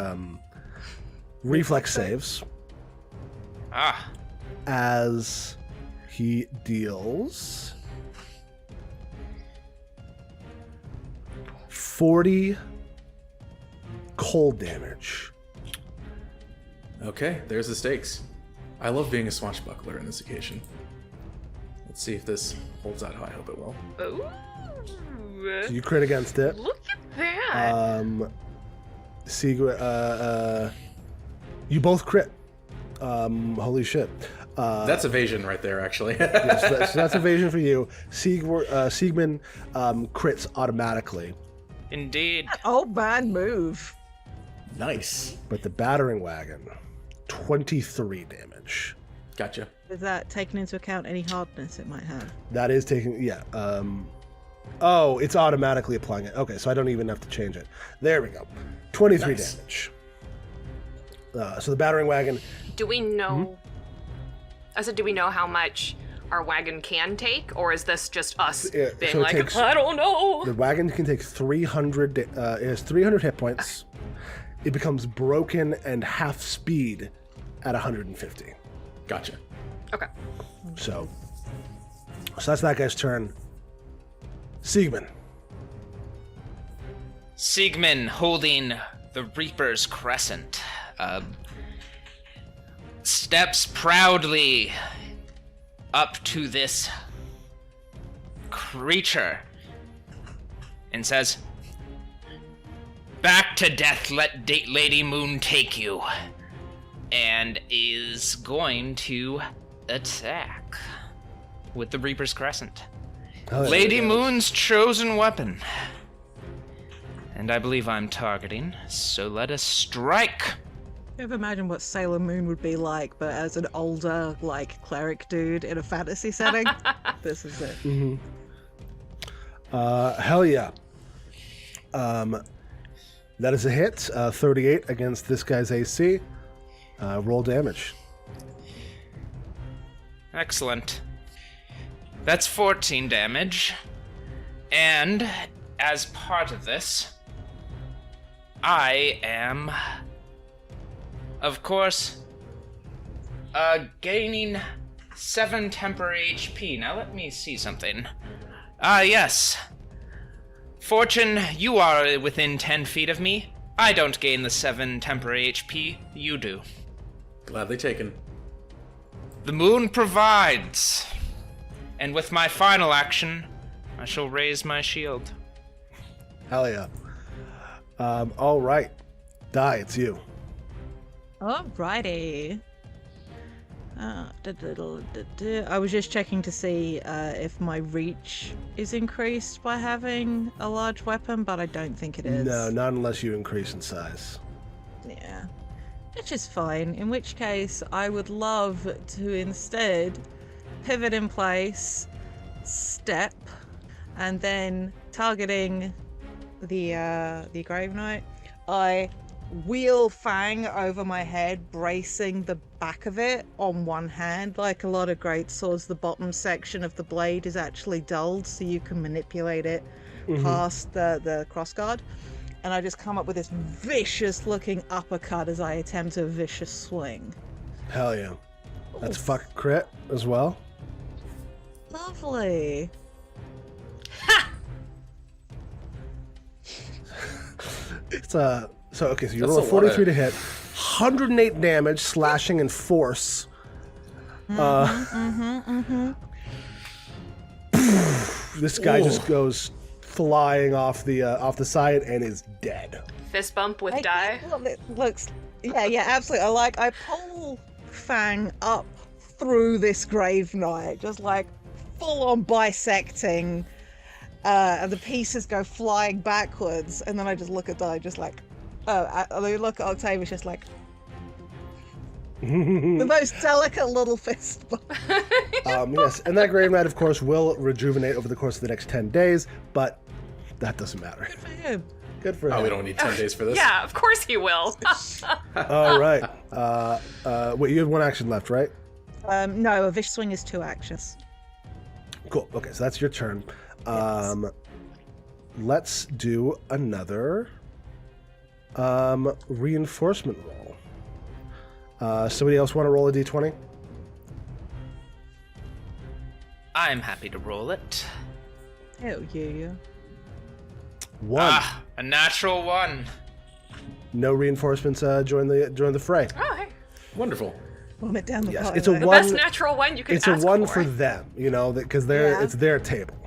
Reflex saves. As he deals 40 cold damage. Okay, there's the stakes. I love being a swashbuckler in this occasion. Let's see if this holds out how I hope it will. Ooh. So you crit against it. Look at that. You both crit. Holy shit. That's evasion right there, actually. Yes, that's evasion for you. SIEGMANN crits automatically. Indeed. Old man move. Nice. But the battering wagon, 23 damage. Gotcha. Is that taking into account any hardness it might have? That is taking, it's automatically applying it. Okay, so I don't even have to change it. There we go. 23 Nice. damage. So the battering wagon. Do we know? I said, do we know how much our wagon can take, or is this just us being so it like, takes- I don't know? The wagon can take 300. It has 300 hit points. It becomes broken and half speed at 150. Gotcha. Okay. So that's that guy's turn. SIEGMANN. SIEGMANN, holding the Reaper's Crescent, steps proudly up to this creature and says, "Back to death, let Lady Moon take you," and is going to attack with the Reaper's Crescent. Lady Moon's chosen weapon. And I believe I'm targeting, so let us strike. You ever imagine what Sailor Moon would be like, but as an older, cleric dude in a fantasy setting? This is it. Mm-hmm. Hell yeah. That is a hit. 38 against this guy's AC. Roll damage. Excellent. That's 14 damage. And as part of this, I am, of course, gaining 7 temporary HP. Now let me see something. Yes. Fortune, you are within 10 feet of me. I don't gain the 7 temporary HP. You do. Gladly taken. The moon provides. And with my final action, I shall raise my shield. Hell yeah. All right. Die, it's you. Alrighty. I was just checking to see if my reach is increased by having a large weapon, but I don't think it is. No, not unless you increase in size. Yeah. Which is fine, in which case I would love to instead pivot in place, step, and then targeting the Grave Knight, I wheel Fang over my head, bracing the back of it on one hand. Like a lot of great swords, the bottom section of the blade is actually dulled, so you can manipulate it past the crossguard. And I just come up with this vicious-looking uppercut as I attempt a vicious swing. Hell yeah. That's fucking crit as well. Lovely. It's so okay, so you That's roll a 43 lot to hit, 108 damage, slashing and force. This guy just goes flying off the side and is dead. Fist bump with die. It looks, yeah, absolutely. I pull Fang up through this Grave Knight, just like full on bisecting, and the pieces go flying backwards, and then I just look at Die, just like, I look at Octavius, just like, The most delicate little fist bump. Yes, and that Grave Knight, of course, will rejuvenate over the course of the next 10 days, but that doesn't matter. Good for him. Good for him. Oh, we don't need 10 days for this? Yeah, of course he will. All right. Wait, you have one action left, right? No, a vicious swing is 2 actions. Cool. Okay, so that's your turn. Yes. Let's do another reinforcement roll. Somebody else want to roll a d20? I'm happy to roll it. Hell yeah. 1. Ah, a natural 1. No reinforcements join the fray. Oh, hey. Wonderful. Vomit down the Yes, pot. it's a The one. best natural one you could It's a ask 1 for. for them, because Yeah. it's their table.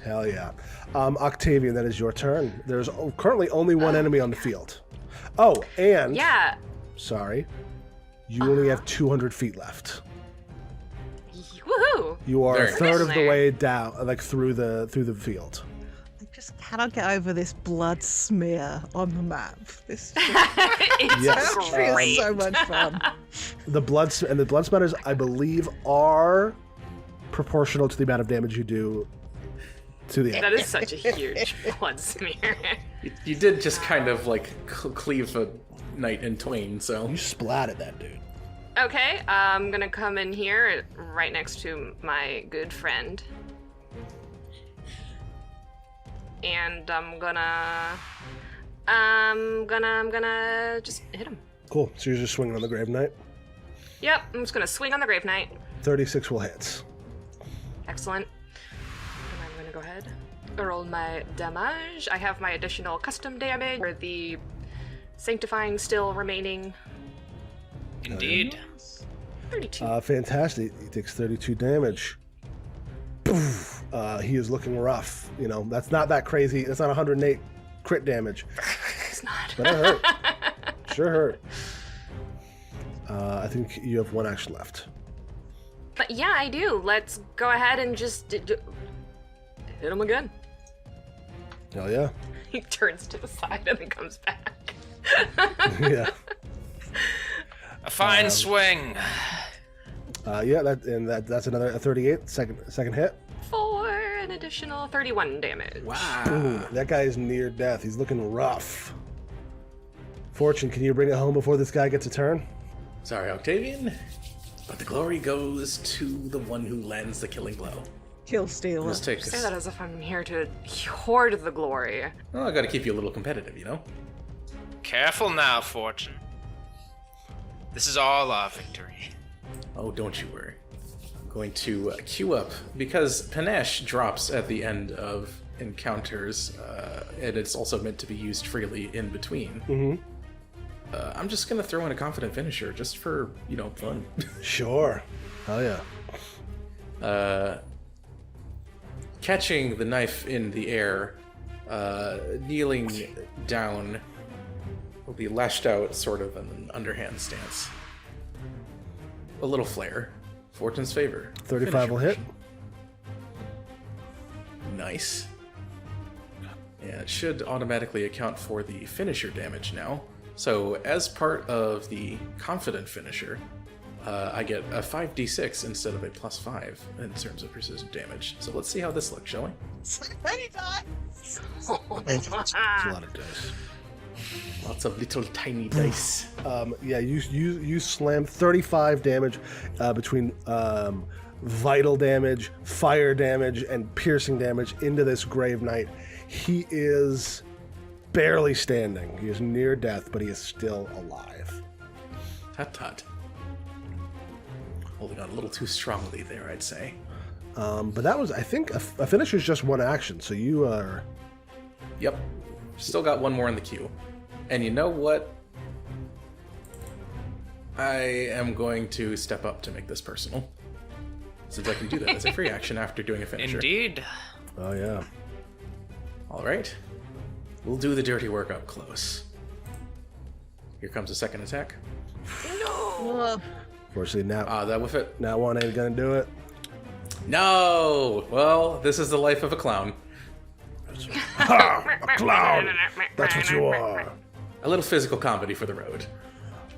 Hell yeah. Octavian, that is your turn. There's currently only one enemy on the field. Oh, and Yeah. sorry, you only have 200 feet left. Woohoo! You are Very a third of the nice. way down, like through the field. I just cannot get over this blood smear on the map. This It's Yes. great. feels so much fun. The blood smatters, I believe, are proportional to the amount of damage you do to the That enemy. is such a huge blood smear. You did just kind of like cleave a knight in twain, so. You splatted that dude. Okay, I'm gonna come in here right next to my good friend. And I'm gonna just hit him. Cool. So you're just swinging on the Grave Knight. Yep, I'm just gonna swing on the Grave Knight. 36 will hit. Excellent. And I'm gonna go ahead, roll my damage. I have my additional custom damage for the sanctifying still remaining. Indeed. 32. Fantastic. He takes 32 damage. Poof. He is looking rough. That's not that crazy. That's not 108 crit damage. It's not. But it hurt. Sure hurt. I think you have one action left. But yeah, I do. Let's go ahead and just hit him again. Hell yeah. He turns to the side and then comes back. Yeah. A fine swing. Yeah, that's another 38 second hit. For an additional 31 damage. Wow. Ooh, that guy is near death. He's looking rough. Fortune, can you bring it home before this guy gets a turn? Sorry, Octavian. But the glory goes to the one who lands the killing blow. Kill stealer. Let's take Say us. that as if I'm here to hoard the glory. Well, I gotta keep you a little competitive, you know? Careful now, Fortune. This is all our victory. Oh, don't you worry. I'm going to queue up, because Panache drops at the end of encounters, and it's also meant to be used freely in between. Mm-hmm. I'm just gonna throw in a confident finisher, just for, fun. Sure. Hell yeah. Catching the knife in the air, kneeling down, will be lashed out sort of in an underhand stance. A little flare. Fortune's favor. 35 will hit. Nice. And it should automatically account for the finisher damage now. So as part of the confident finisher, I get a 5d6 instead of a +5 in terms of precision damage. So let's see how this looks, shall we? So many times. It's a lot of dice. Lots of little tiny dice. Yeah, you slam 35 damage between vital damage, fire damage, and piercing damage into this Grave Knight. He is barely standing. He is near death, but he is still alive. Tut tut. Holding on a little too strongly there, I'd say. But that was, I think, a finish is just one action, so you are... Yep. Still got one more in the queue. And you know what? I am going to step up to make this personal. Since I can do that as a free action after doing a finisher. Indeed. Oh, yeah. Alright. We'll do the dirty work up close. Here comes a second attack. Fortunately, now, That with it. now one ain't gonna do it. No! Well, this is the life of a clown. clown. That's what you are. A little physical comedy for the road.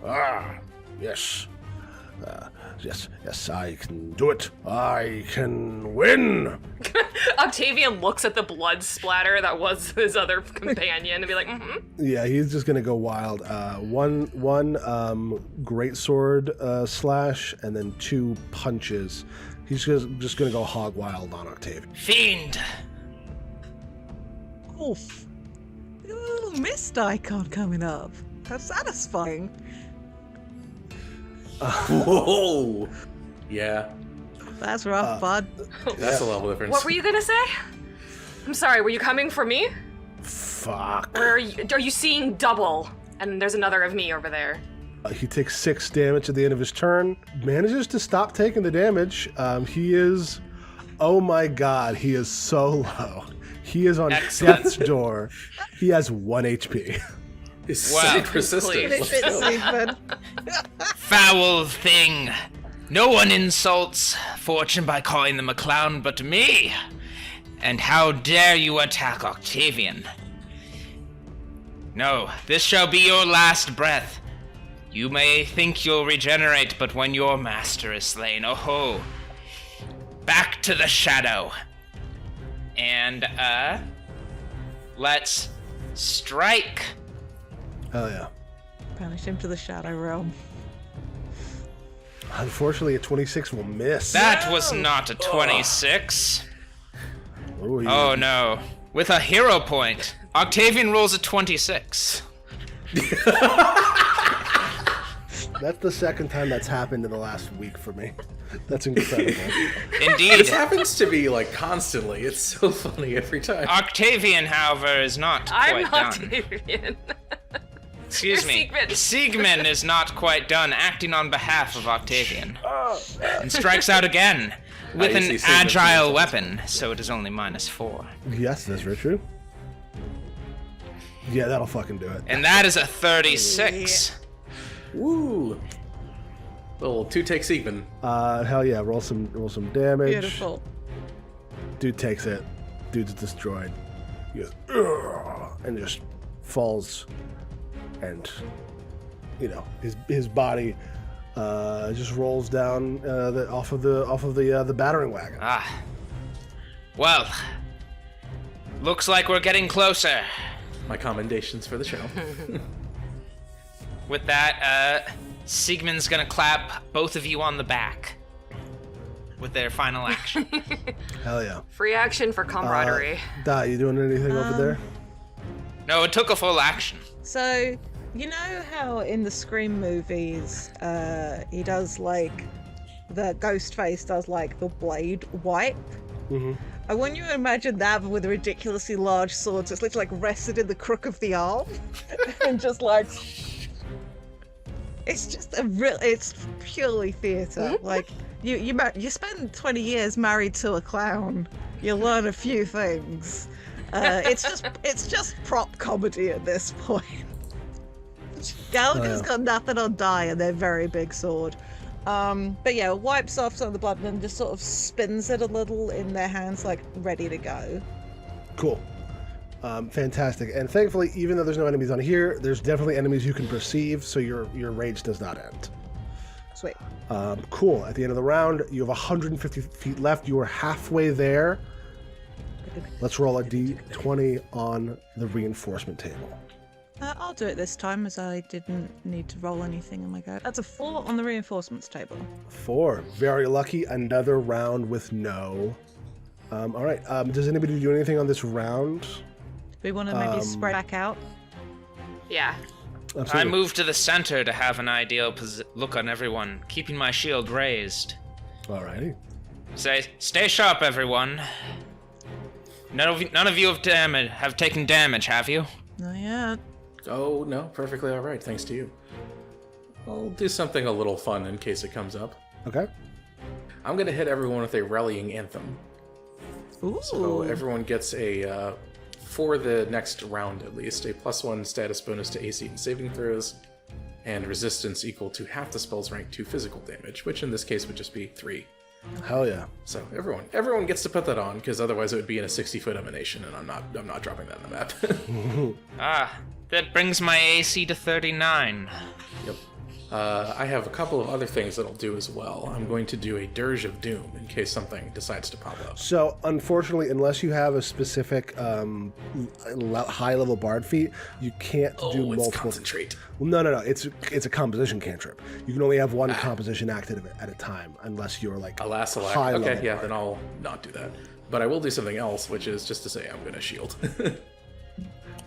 Ah, yes. Yes, I can do it. I can win. Octavian looks at the blood splatter that was his other companion and be like, mm-hmm. Yeah, he's just gonna go wild. One great sword slash, and then 2 punches. He's just gonna go hog wild on Octavian. Fiend! Oof. Look at the little mist icon coming up. How satisfying. Whoa! Yeah, That's rough, bud. that's a level difference. What were you gonna say? I'm sorry, were you coming for me? Fuck. Or are you seeing double? And there's another of me over there. He takes 6 damage at the end of his turn. Manages to stop taking the damage. He is... Oh my god, he is so low. He is on Excellent. death's door. He has 1 HP. It's Wow. so persistent. Please. It's Siegmann. Foul thing! No one insults fortune by calling them a clown but me! And how dare you attack Octavian? No, this shall be your last breath. You may think you'll regenerate, but when your master is slain, oh ho! Back to the shadow! And, let's strike! Hell yeah. Banish him to the shadow realm. Unfortunately, a 26 will miss. That was not a 26. Ooh, he- Oh no. With a hero point, Octavian rolls a 26. That's the second time that's happened in the last week for me. That's incredible. Indeed. This happens to be like constantly. It's so funny every time. Octavian, however, is not I'm quite done. Octavian. Excuse me. Siegmann. Siegmann is not quite done acting on behalf of Octavian. And strikes out again with you an see Siegmann agile being weapon, so it is only -4. Yes, that's very true. Yeah, that'll fucking do it. And that is a 36. Woo! Little 2-take Siegmann. Hell yeah, roll some damage. Beautiful. Dude takes it. Dude's destroyed. He goes, "Ugh," and just falls, and his body just rolls down off of the battering wagon. Ah. Well, looks like we're getting closer. My commendations for the show. With that, Siegmann's gonna clap both of you on the back with their final action. Hell yeah. Free action for camaraderie. Dai, you doing anything over there? No, it took a full action. So, you know how in the Scream movies, he does like, the Ghostface does like the blade wipe? Mm-hmm. I want you to imagine that but with a ridiculously large sword, so it's literally like rested in the crook of the arm. And just like... It's just it's purely theatre. Like, you spend 20 years married to a clown, you learn a few things. It's just prop comedy at this point. Gallagher's got nothing on Dai and their very big sword. But yeah, wipes off some of the blood and then just sort of spins it a little in their hands, like ready to go. Cool. Fantastic. And thankfully, even though there's no enemies on here, there's definitely enemies you can perceive, so your rage does not end. Sweet. Cool. At the end of the round, you have 150 feet left. You are halfway there. Let's roll a d20 on the reinforcement table. I'll do it this time as I didn't need to roll anything in my go. That's a 4 on the reinforcements table. 4. Very lucky. Another round with no. All right. Does anybody do anything on this round? We want to maybe spread back out. Yeah. Absolutely. I moved to the center to have an ideal look on everyone, keeping my shield raised. Alrighty. Stay sharp, everyone. None of you have taken damage, have you? Not yet. Oh, no, perfectly all right, thanks to you. I'll do something a little fun in case it comes up. Okay. I'm going to hit everyone with a rallying anthem. Ooh. So everyone gets a, for the next round at least, a +1 status bonus to AC and saving throws, and resistance equal to half the spell's rank to physical damage, which in this case would just be 3. Hell yeah. So everyone gets to put that on, because otherwise it would be in a 60-foot emanation, and I'm not dropping that in the map. That brings my AC to 39. Yep. I have a couple of other things that I'll do as well. I'm going to do a Dirge of Doom in case something decides to pop up. So, unfortunately, unless you have a specific high-level bard feat, you can't do multiple. It's concentrate. Well, no. It's a composition cantrip. You can only have one composition active at a time, unless you're like Alas, high-level. okay, yeah, bard. then I'll not do that. But I will do something else, which is just to say I'm going to shield.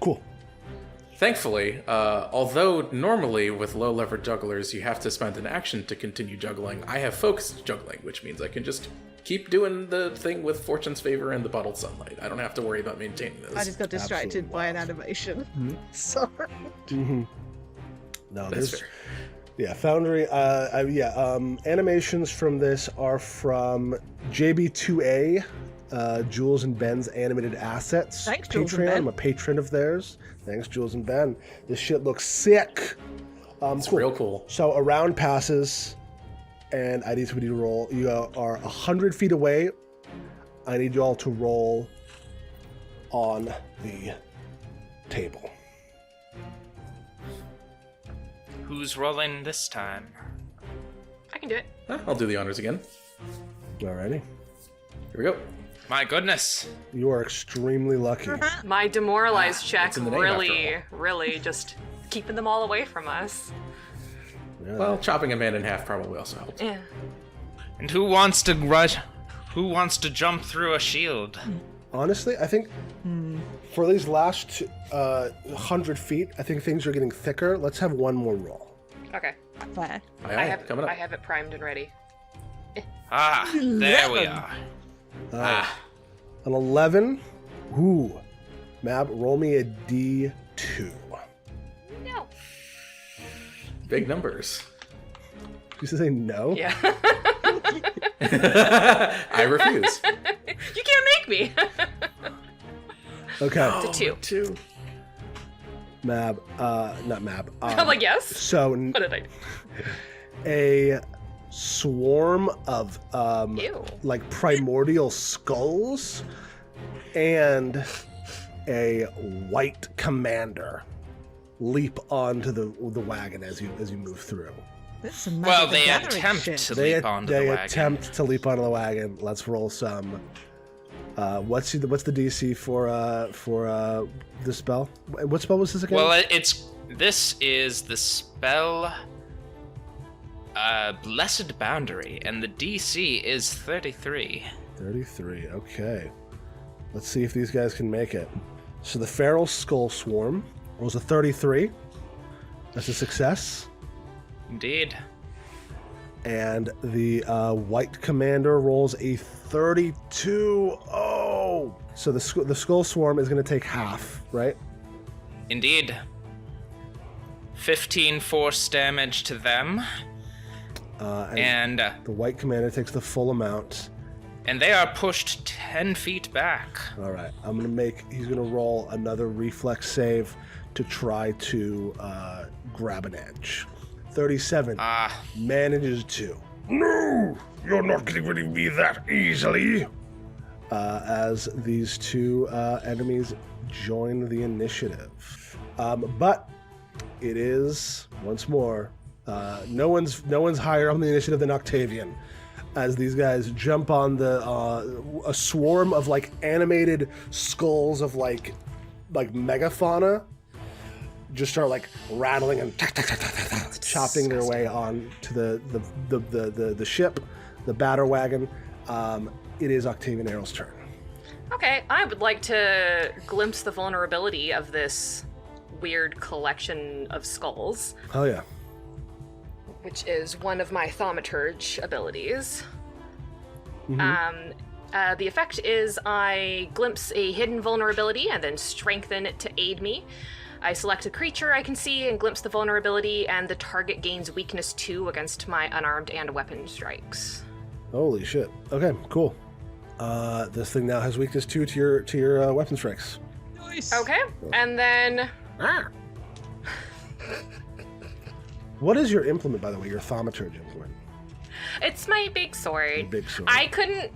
Cool. Thankfully, although normally with low lever jugglers you have to spend an action to continue juggling, I have focused juggling, which means I can just keep doing the thing with Fortune's Favor and the bottled sunlight. I don't have to worry about maintaining this. I just got distracted Absolutely by an animation. Sorry. No, That's there's fair. yeah, Foundry. Animations from this are from JB2A, Jules and Ben's animated assets. Thanks, Patreon. Jules and Ben. I'm a patron of theirs. Thanks, Jules and Ben. This shit looks sick. It's real cool. So a round passes, and I need somebody to roll. You are 100 feet away. I need you all to roll on the table. Who's rolling this time? I can do it. I'll do the honors again. Alrighty. Here we go. My goodness. You are extremely lucky. My demoralized check it's in the name really just keeping them all away from us. Yeah. Well, chopping a man in half probably also helps. Yeah. And who wants to rush? Who wants to jump through a shield? Honestly, I think for these last 100 feet, I think things are getting thicker. Let's have one more roll. Okay. Fair. Aye, coming up. I have it primed and ready. Ah, there we are. An 11. Ooh. Mab, roll me a D2. No. Big numbers. You say no? Yeah. I refuse. You can't make me. Okay. It's a 2. 2. Mab, not Mab. I'm like, yes. So, What did I do? a swarm of Ew. like primordial skulls and a white commander leap onto the wagon as you move through. This is some Well, Magic the they Gathering attempt shit. to They leap onto they the wagon. attempt to leap onto the wagon. Let's roll some. What's the DC for the spell? What spell was this again? Well, this is the spell Blessed Boundary, and the DC is 33. 33. Okay. Let's see if these guys can make it. So the Feral Skull Swarm rolls a 33. That's a success. Indeed. And the White Commander rolls a 32. Oh! So the Skull Swarm is going to take half, right? Indeed. 15 force damage to them, and the White Commander takes the full amount. they are pushed 10 feet back. All right. He's going to roll another reflex save to try to grab an edge. 37. Manages to. No! You're not getting rid of me that easily! As these two enemies join the initiative. But it is, once more, no one's higher on the initiative than Octavian. As these guys jump on a swarm of like animated skulls of like megafauna, just start like rattling and chopping their way on to the ship, the batter wagon. It is Octavian Errol's turn. Okay, I would like to glimpse the vulnerability of this weird collection of skulls, Oh yeah. which is one of my thaumaturge abilities. The effect is I glimpse a hidden vulnerability and then strengthen it to aid me. I select a creature I can see and glimpse the vulnerability, and the target gains weakness 2 against my unarmed and weapon strikes. Holy shit. Okay, cool. This thing now has weakness 2 to your weapon strikes. Nice. Okay, and then What is your implement, by the way? Your thaumaturge implement? It's my big sword. Your big sword. I couldn't,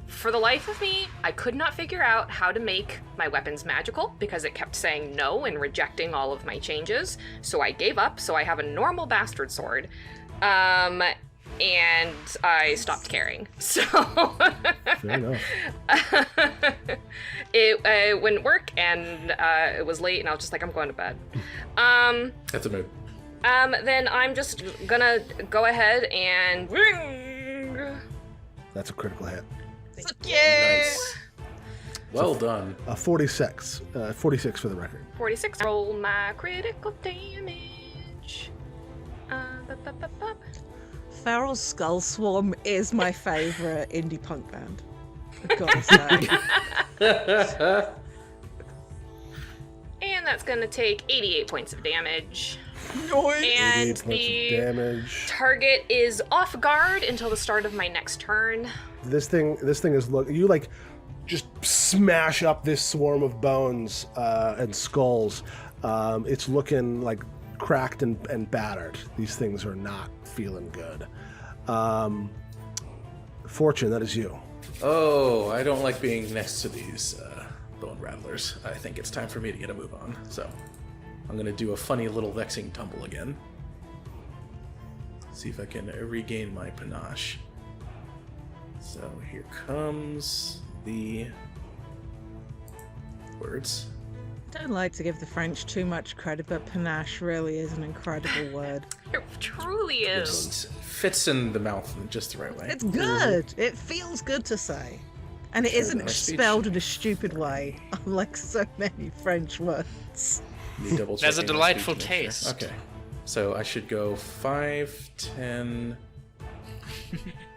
for the life of me, I could not figure out how to make my weapons magical because it kept saying no and rejecting all of my changes. So I gave up. So I have a normal bastard sword. And I stopped caring. So Fair enough. it wouldn't work, and it was late, and I was just like, I'm going to bed. That's a move. Then I'm just gonna go ahead and That's a critical hit. Nice. Well done. 46. 46 for the record. 46. Roll my critical damage. Bup, bup, bup, bup. Feral Skull Swarm is my favorite indie punk band. I've got to say. And that's gonna take 88 points of damage. Noise. And 88 points the of damage. target is off guard until the start of my next turn. This thing is you like just smash up this swarm of bones and skulls. It's looking like cracked and battered. These things are not feeling good. Fortune, that is you. Oh, I don't like being next to these bone rattlers. I think it's time for me to get a move on. So I'm going to do a funny little vexing tumble again. See if I can regain my panache. So here comes the words. I don't like to give the French too much credit, but panache really is an incredible word. It truly is. It fits in the mouth in just the right way. It's good. It feels good to say. And it isn't nice speech. spelled in a stupid way, unlike so many French words. Me double It has a checking my delightful speech to make taste. sure. Okay. So I should go 5, 10.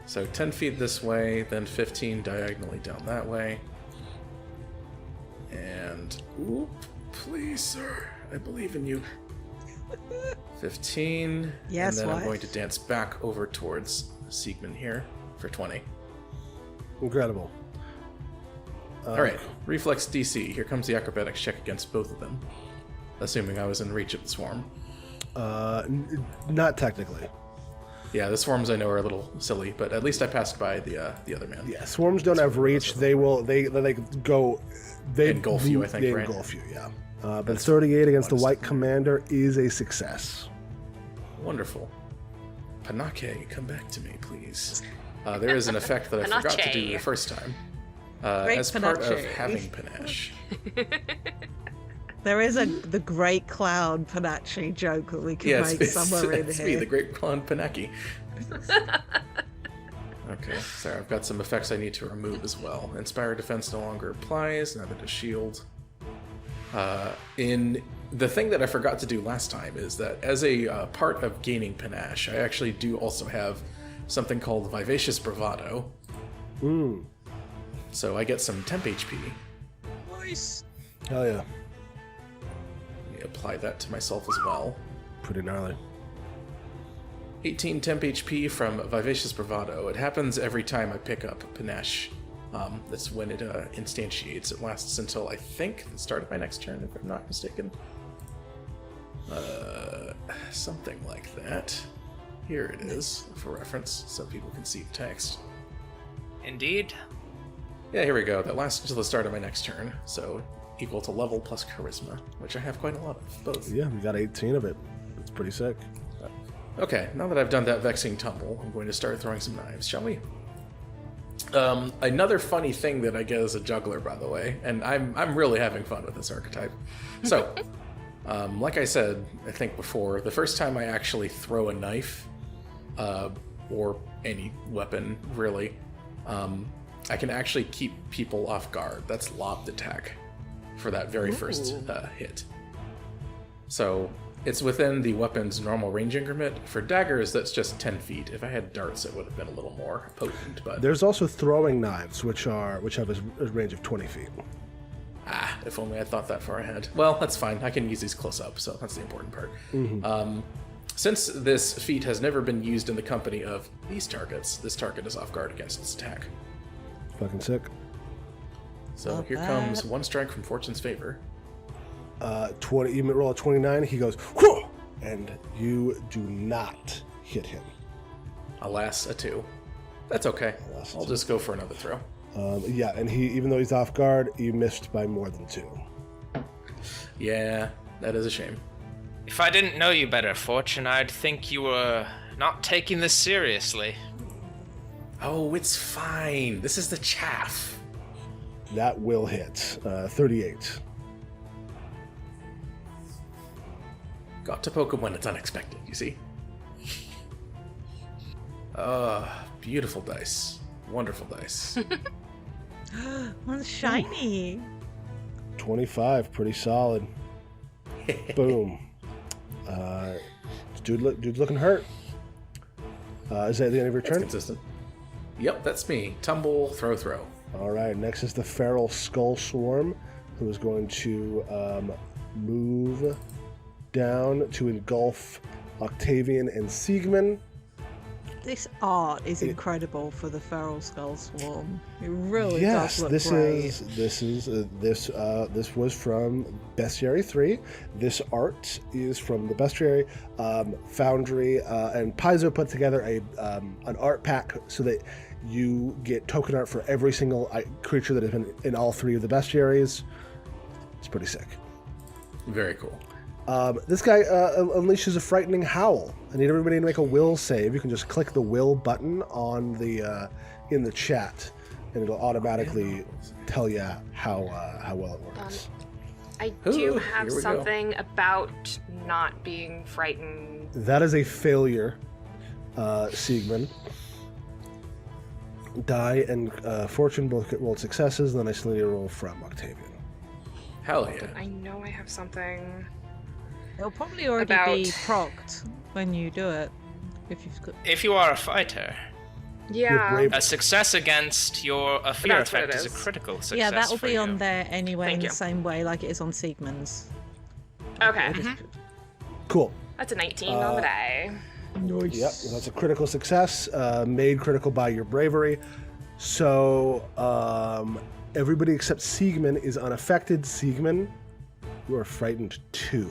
So 10 feet this way, then 15 diagonally down that way. And, oop, please, sir, I believe in you. 15. Yes, and then I'm wife. going to dance back over towards SIEGMANN here for 20. Incredible. All right, reflex DC. Here comes the acrobatics check against both of them. Assuming I was in reach of the swarm. Not technically. Yeah, the swarms I know are a little silly, but at least I passed by the other man. Yeah, swarms don't have reach. They go. They Engulf you, I think, They right? engulf you, yeah. But 38 against the white commander is a success. Wonderful. Panache, come back to me, please. There is an effect that I forgot to do the Panache. first time. Great As part of panache. having panache. There is the Great Clown Panache joke that we can Yeah, make somewhere in it's here. me, the Great Clown Panache. Okay, sorry, I've got some effects I need to remove as well. Inspire Defense no longer applies, neither does Shield. In the thing that I forgot to do last time is that as a part of gaining panache, I actually do also have something called Vivacious Bravado. So I get some temp HP. Nice. Hell yeah. Let me apply that to myself as well. Pretty gnarly. 18 temp HP from Vivacious Bravado. It happens every time I pick up panache. That's when it instantiates. It lasts until, I think, the start of my next turn, if I'm not mistaken. Something like that. Here it is, for reference, so people can see the text. Indeed. Yeah, here we go. That lasts until the start of my next turn, so equal to level plus charisma, which I have quite a lot of, both. Yeah, we got 18 of it. It's pretty sick. Okay, now that I've done that vexing tumble, I'm going to start throwing some knives, shall we? Another funny thing that I get as a juggler, by the way, and I'm really having fun with this archetype. So, like I said, I think before, the first time I actually throw a knife, or any weapon, really, I can actually keep people off guard. That's lobbed attack for that very first hit. So, it's within the weapon's normal range increment. For daggers, that's just 10 feet. If I had darts, it would have been a little more potent, but... There's also throwing knives, which have a range of 20 feet. If only I thought that far ahead. Well, that's fine. I can use these close up, so that's the important part. Since this feat has never been used in the company of these targets, this target is off guard against its attack. Fucking sick. So Not here bad. comes one strike from Fortune's favor. 20. You roll a 29. He goes, whew, and you do not hit him. Alas, a 2. That's okay. I'll just go for another throw. Yeah, and even though he's off guard, you missed by more than 2. Yeah, that is a shame. If I didn't know you better, Fortune, I'd think you were not taking this seriously. Oh, it's fine. This is the chaff. That will hit. 38. Got to poke him when it's unexpected, you see? Beautiful dice. Wonderful dice. One's shiny. 25, pretty solid. Boom. Dude's looking hurt. Is that the end of your That's turn? consistent. Yep, that's me. Tumble, throw. All right, next is the Feral Skull Swarm, who is going to move down to engulf Octavian and Siegmann. This art is incredible for the Feral Skull Swarm. It really Yes, does look this great. this was from Bestiary 3. This art is from the Bestiary Foundry, and Paizo put together an art pack so that you get token art for every single creature that has been in all 3 of the Bestiaries. It's pretty sick. Very cool. This guy unleashes a frightening howl. I need everybody to make a will save. You can just click the will button on the in the chat, and it'll automatically tell you how well it works. I do have something about not being frightened. That is a failure, Siegmann. Die and Fortune both get rolled successes, then I still need a roll from Octavian. Hell yeah. I know I have something. It'll probably already be procced when you do it. If you are a fighter, Yeah. brave. a success against a fear That's what effect it is a is. critical success. Yeah, that will for be you. on there anyway Thank in you. the same way like it is on Siegmann's. Okay. Cool. That's a 19 on the die. Yep, that's a critical success, made critical by your bravery. So everybody except Siegmann is unaffected. Siegmann, you are frightened 2.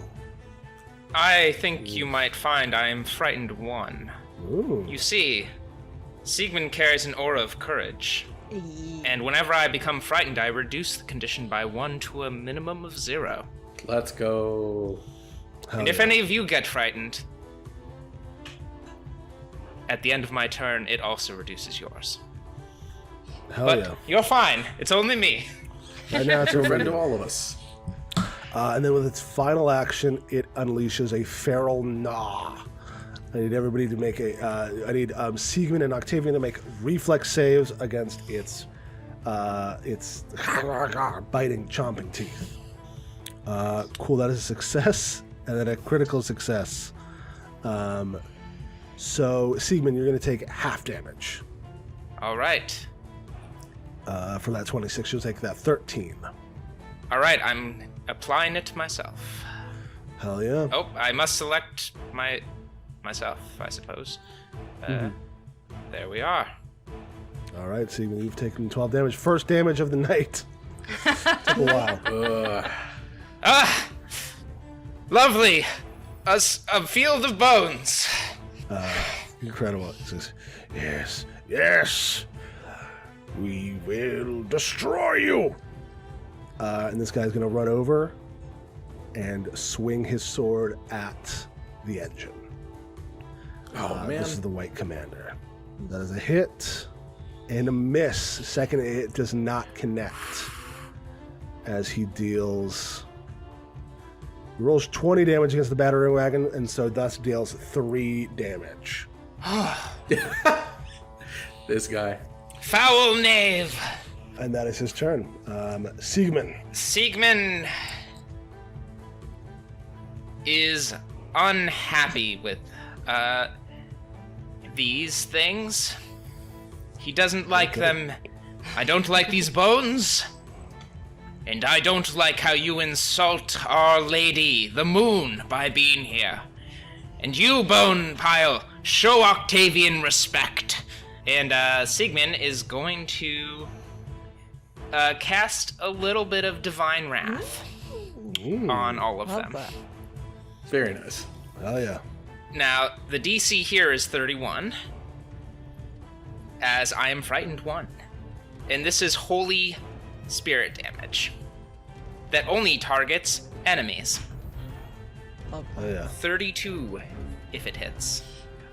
I think you might find I am frightened 1. Ooh. You see, Siegmann carries an aura of courage, and whenever I become frightened, I reduce the condition by 1 to a minimum of 0. Let's go. And if any of you get frightened, at the end of my turn, it also reduces yours. Hell But yeah. you're fine. It's only me. Right now it's You're a over friend to to all of us. And then with its final action, it unleashes a feral gnaw. I need everybody to make I need Siegmann and Octavian to make reflex saves against its biting, chomping teeth. Cool, that is a success, and then a critical success. So, Siegmann, you're going to take half damage. All right. For that 26, you'll take that 13. All right, I'm applying it myself. Hell yeah. Oh, I must select myself, I suppose. There we are. All right, Siegmann, you've taken 12 damage. First damage of the night. Took a while. Ah! Lovely! A field of bones! Incredible. It says, yes, we will destroy you. And this guy's going to run over and swing his sword at the engine. Oh, man. This is the White Commander. That is a hit and a miss. Second hit does not connect as he deals... He rolls 20 damage against the battering wagon, and so thus deals 3 damage. This guy. Foul knave! And that is his turn. Siegmann. Siegmann is unhappy with these things. He doesn't like them. I don't like these bones. And I don't like how you insult Our Lady, the Moon, by being here. And you, Bone Pile, show Octavian respect. And Siegmann is going to cast a little bit of Divine Wrath on all of them. that. Very nice. Oh, yeah. Now, the DC here is 31. as I am frightened 1. And this is holy spirit damage that only targets enemies. Oh yeah. 32 if it hits.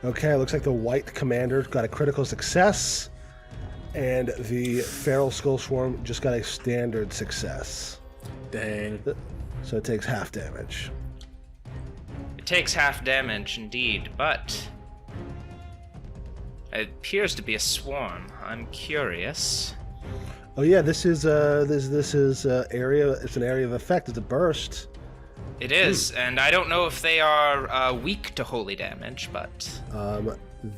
Okay, looks like the white commander got a critical success, and the feral skull swarm just got a standard success. Dang. So it takes half damage. It takes half damage indeed, but it appears to be a swarm. I'm curious. Oh yeah, this is area. It's an area of effect. It's a burst. It is, and I don't know if they are weak to holy damage, but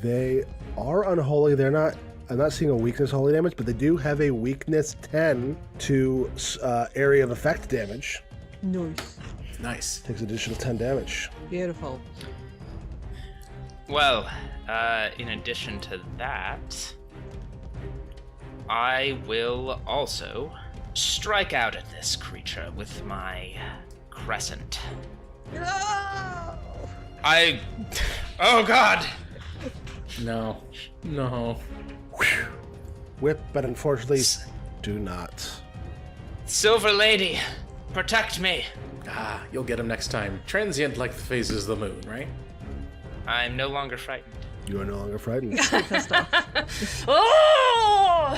They are unholy. They're not. I'm not seeing a weakness holy damage, but they do have a weakness 10 to area of effect damage. Nice. Nice. Takes additional 10 damage. Beautiful. well, in addition to that, I will also strike out at this creature with my crescent. No! Oh god! No. No. Whip, but unfortunately, do not. Silver Lady, protect me. Ah, you'll get him next time. Transient like the phases of the moon, right? I'm no longer frightened. You are no longer frightened. Oh!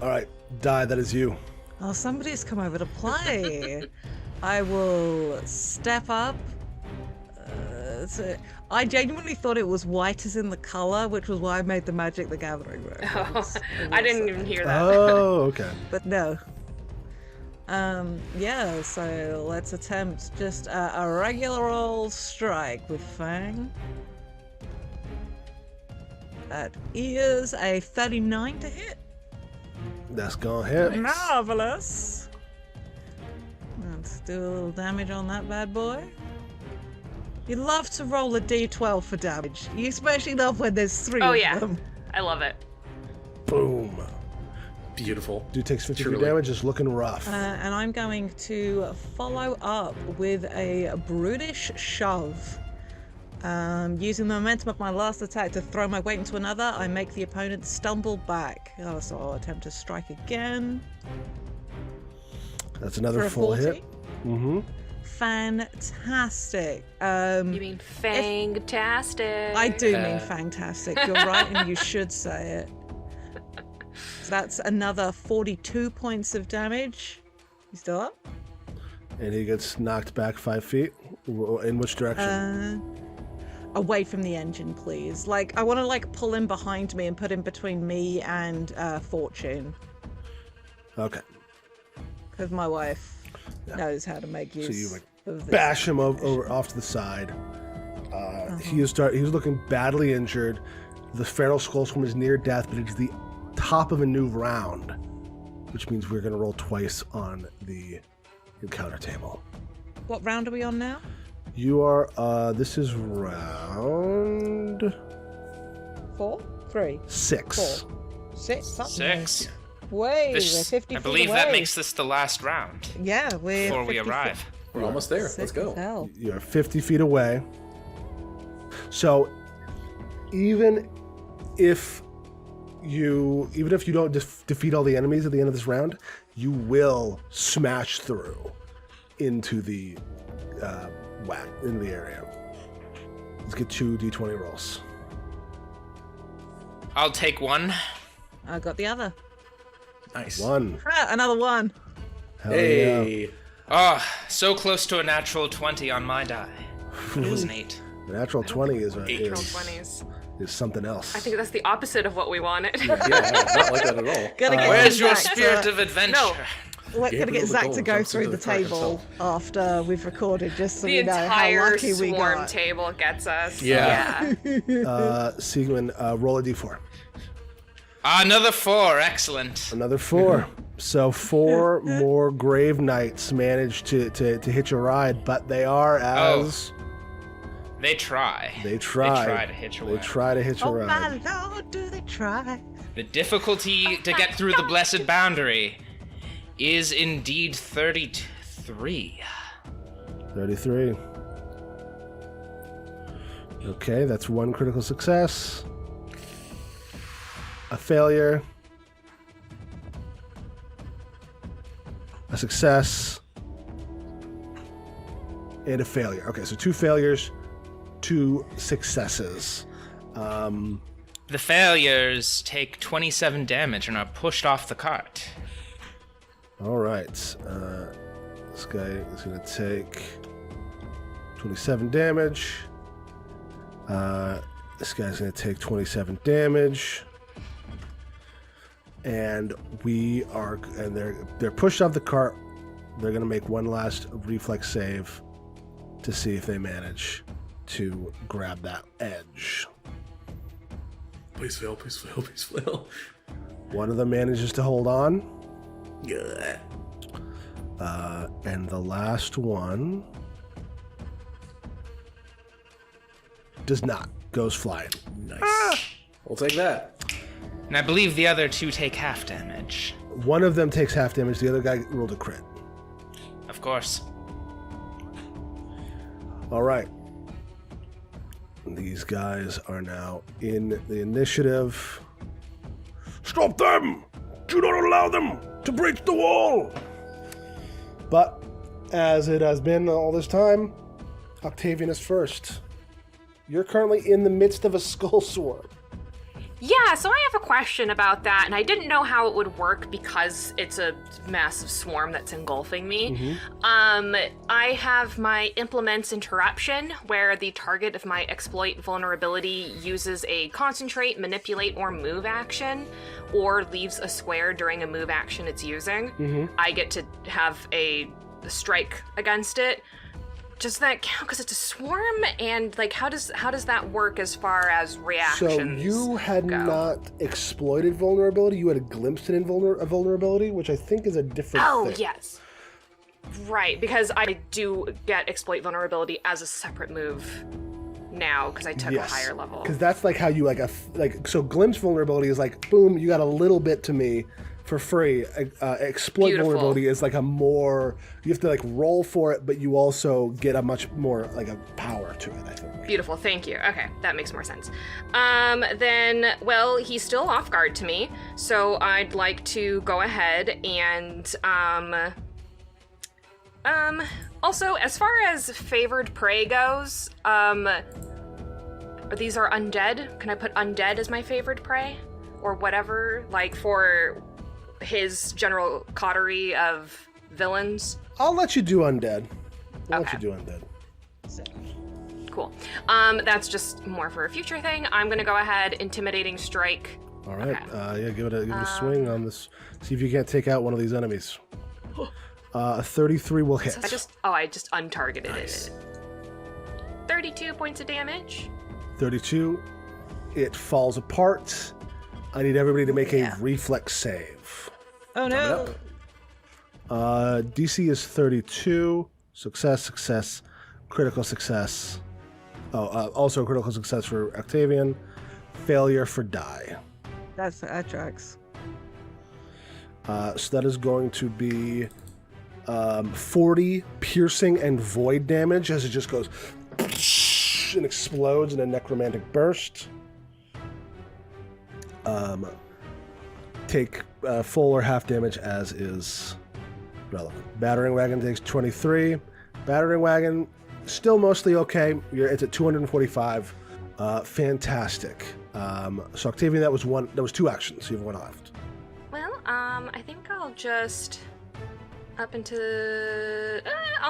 All right, Die, that is you. Oh, somebody's come over to play. I will step up. I genuinely thought it was white as in the color, which was why I made the Magic the Gathering reference. I didn't even hear that. Oh, okay. But no. Yeah, so let's attempt just a regular old strike with Fang. That is a 39 to hit. That's gonna hit. Marvelous. Let's do a little damage on that bad boy. You love to roll a d12 for damage. You especially love when there's 3 Oh of yeah, them. I love it. Boom. Beautiful. Dude takes 53 Truly. damage, just looking rough. And I'm going to follow up with a brutish shove. Using the momentum of my last attack to throw my weight into another, I make the opponent stumble back. So I'll attempt to strike again. That's another For a full 40. hit. Mm-hmm. Fantastic. You mean fantastic? I do mean fantastic. You're right, and you should say it. So that's another 42 points of damage. You still up? And he gets knocked back 5 feet. In which direction? Away from the engine, please. Like, I want to pull him behind me and put him between me and Fortune, Okay. because my wife knows how to make use So you of this. bash him over off to the side. He's looking badly injured. The feral skull swarm is near death, but it's the top of a new round, which means we're going to roll twice on the encounter table. What round are we on now? You are. This is round 4? 3? 6. 4? 6? Up 6. Way, we're This, 50 I feet believe away. that makes this the last round Yeah, we're before we 50 arrive. We're almost there. Sick Let's as go. hell. You're 50 feet away. So, even if you don't defeat all the enemies at the end of this round, you will smash through into the into the area. Let's get 2 d20 rolls. I'll take one. I got the other. Nice. 1. Another one. Hell yeah. Hey. Oh, so close to a natural 20 on my die. But it was an 8. The natural 20 is Natural 20s. something else. I think that's the opposite of what we wanted. Yeah, not like that at all. Gotta get Where's your Zach spirit to, of adventure? No. We're gonna Gabriel get the Zach Gold to go jumps through into the the fire table himself. after we've recorded, just so The we know how entire lucky we swarm got. table gets us. Yeah. Siegmann, roll a d4. Another 4, excellent. Another 4. So 4 more Grave Knights manage to hit your ride, but they are as They try. they try. They try to hitch away. They try to hitch a Oh ride. my lord, do they try? The difficulty to get through the blessed boundary is indeed 33. 33. Okay, that's 1 critical success. a failure, a success, and a failure. Okay, so 2 failures, 2 successes. The failures take 27 damage and are pushed off the cart. All right. This guy is going to take 27 damage. This guy's going to take 27 damage. And they're pushed off the cart. They're going to make one last reflex save to see if they manage to grab that edge. Please fail, please fail, please fail. One of them manages to hold on. Yeah. And the last one does not. Goes flying. Nice. We'll take that. And I believe the other 2 take half damage. One of them takes half damage. The other guy rolled a crit. Of course. All right. These guys are now in the initiative. Stop them! Do not allow them to breach the wall! But, as it has been all this time, Octavian is first. You're currently in the midst of a skull swarm. Yeah, so I have a question about that, and I didn't know how it would work because it's a massive swarm that's engulfing me. I have my implements interruption, where the target of my exploit vulnerability uses a concentrate, manipulate, or move action, or leaves a square during a move action it's using. I get to have a strike against it. Does that count? Because it's a swarm, and like, how does that work as far as reactions? So you had go? not exploited vulnerability. You had a glimpse in a vulnerability, which I think is a different thing. Oh, yes. Right, because I do get exploit vulnerability as a separate move now, because I took a higher level. Because that's like how you so glimpse vulnerability is like, boom, you got a little bit to me for free. Exploit Beautiful. vulnerability is like you have to like roll for it, but you also get a much more like a power to it, I think. Beautiful, thank you. Okay, that makes more sense. Then, well, he's still off guard to me, so I'd like to go ahead and, also, as far as favored prey goes, these are undead. Can I put undead as my favored prey? Or whatever, like for his general coterie of villains? I'll let you do undead. I'll let Okay. you do undead. Cool. That's just more for a future thing. I'm gonna go ahead, intimidating strike. All right. Okay. Give it a swing on this. See if you can't take out one of these enemies. 33 will hit. I just untargeted it. 32 points of damage. 32. It falls apart. I need everybody to make a reflex save. Oh no! DC is 32. Success, critical success. Also critical success for Octavian. Failure for die. That tracks. So that is going to be 40 piercing and void damage as it just goes and explodes in a necromantic burst. Take full or half damage as is relevant. Battering Wagon takes 23. Battering Wagon, still mostly okay. It's at 245. Fantastic. So Octavian, that was 2 actions. So you have 1 left. Well, I think I'll just I'll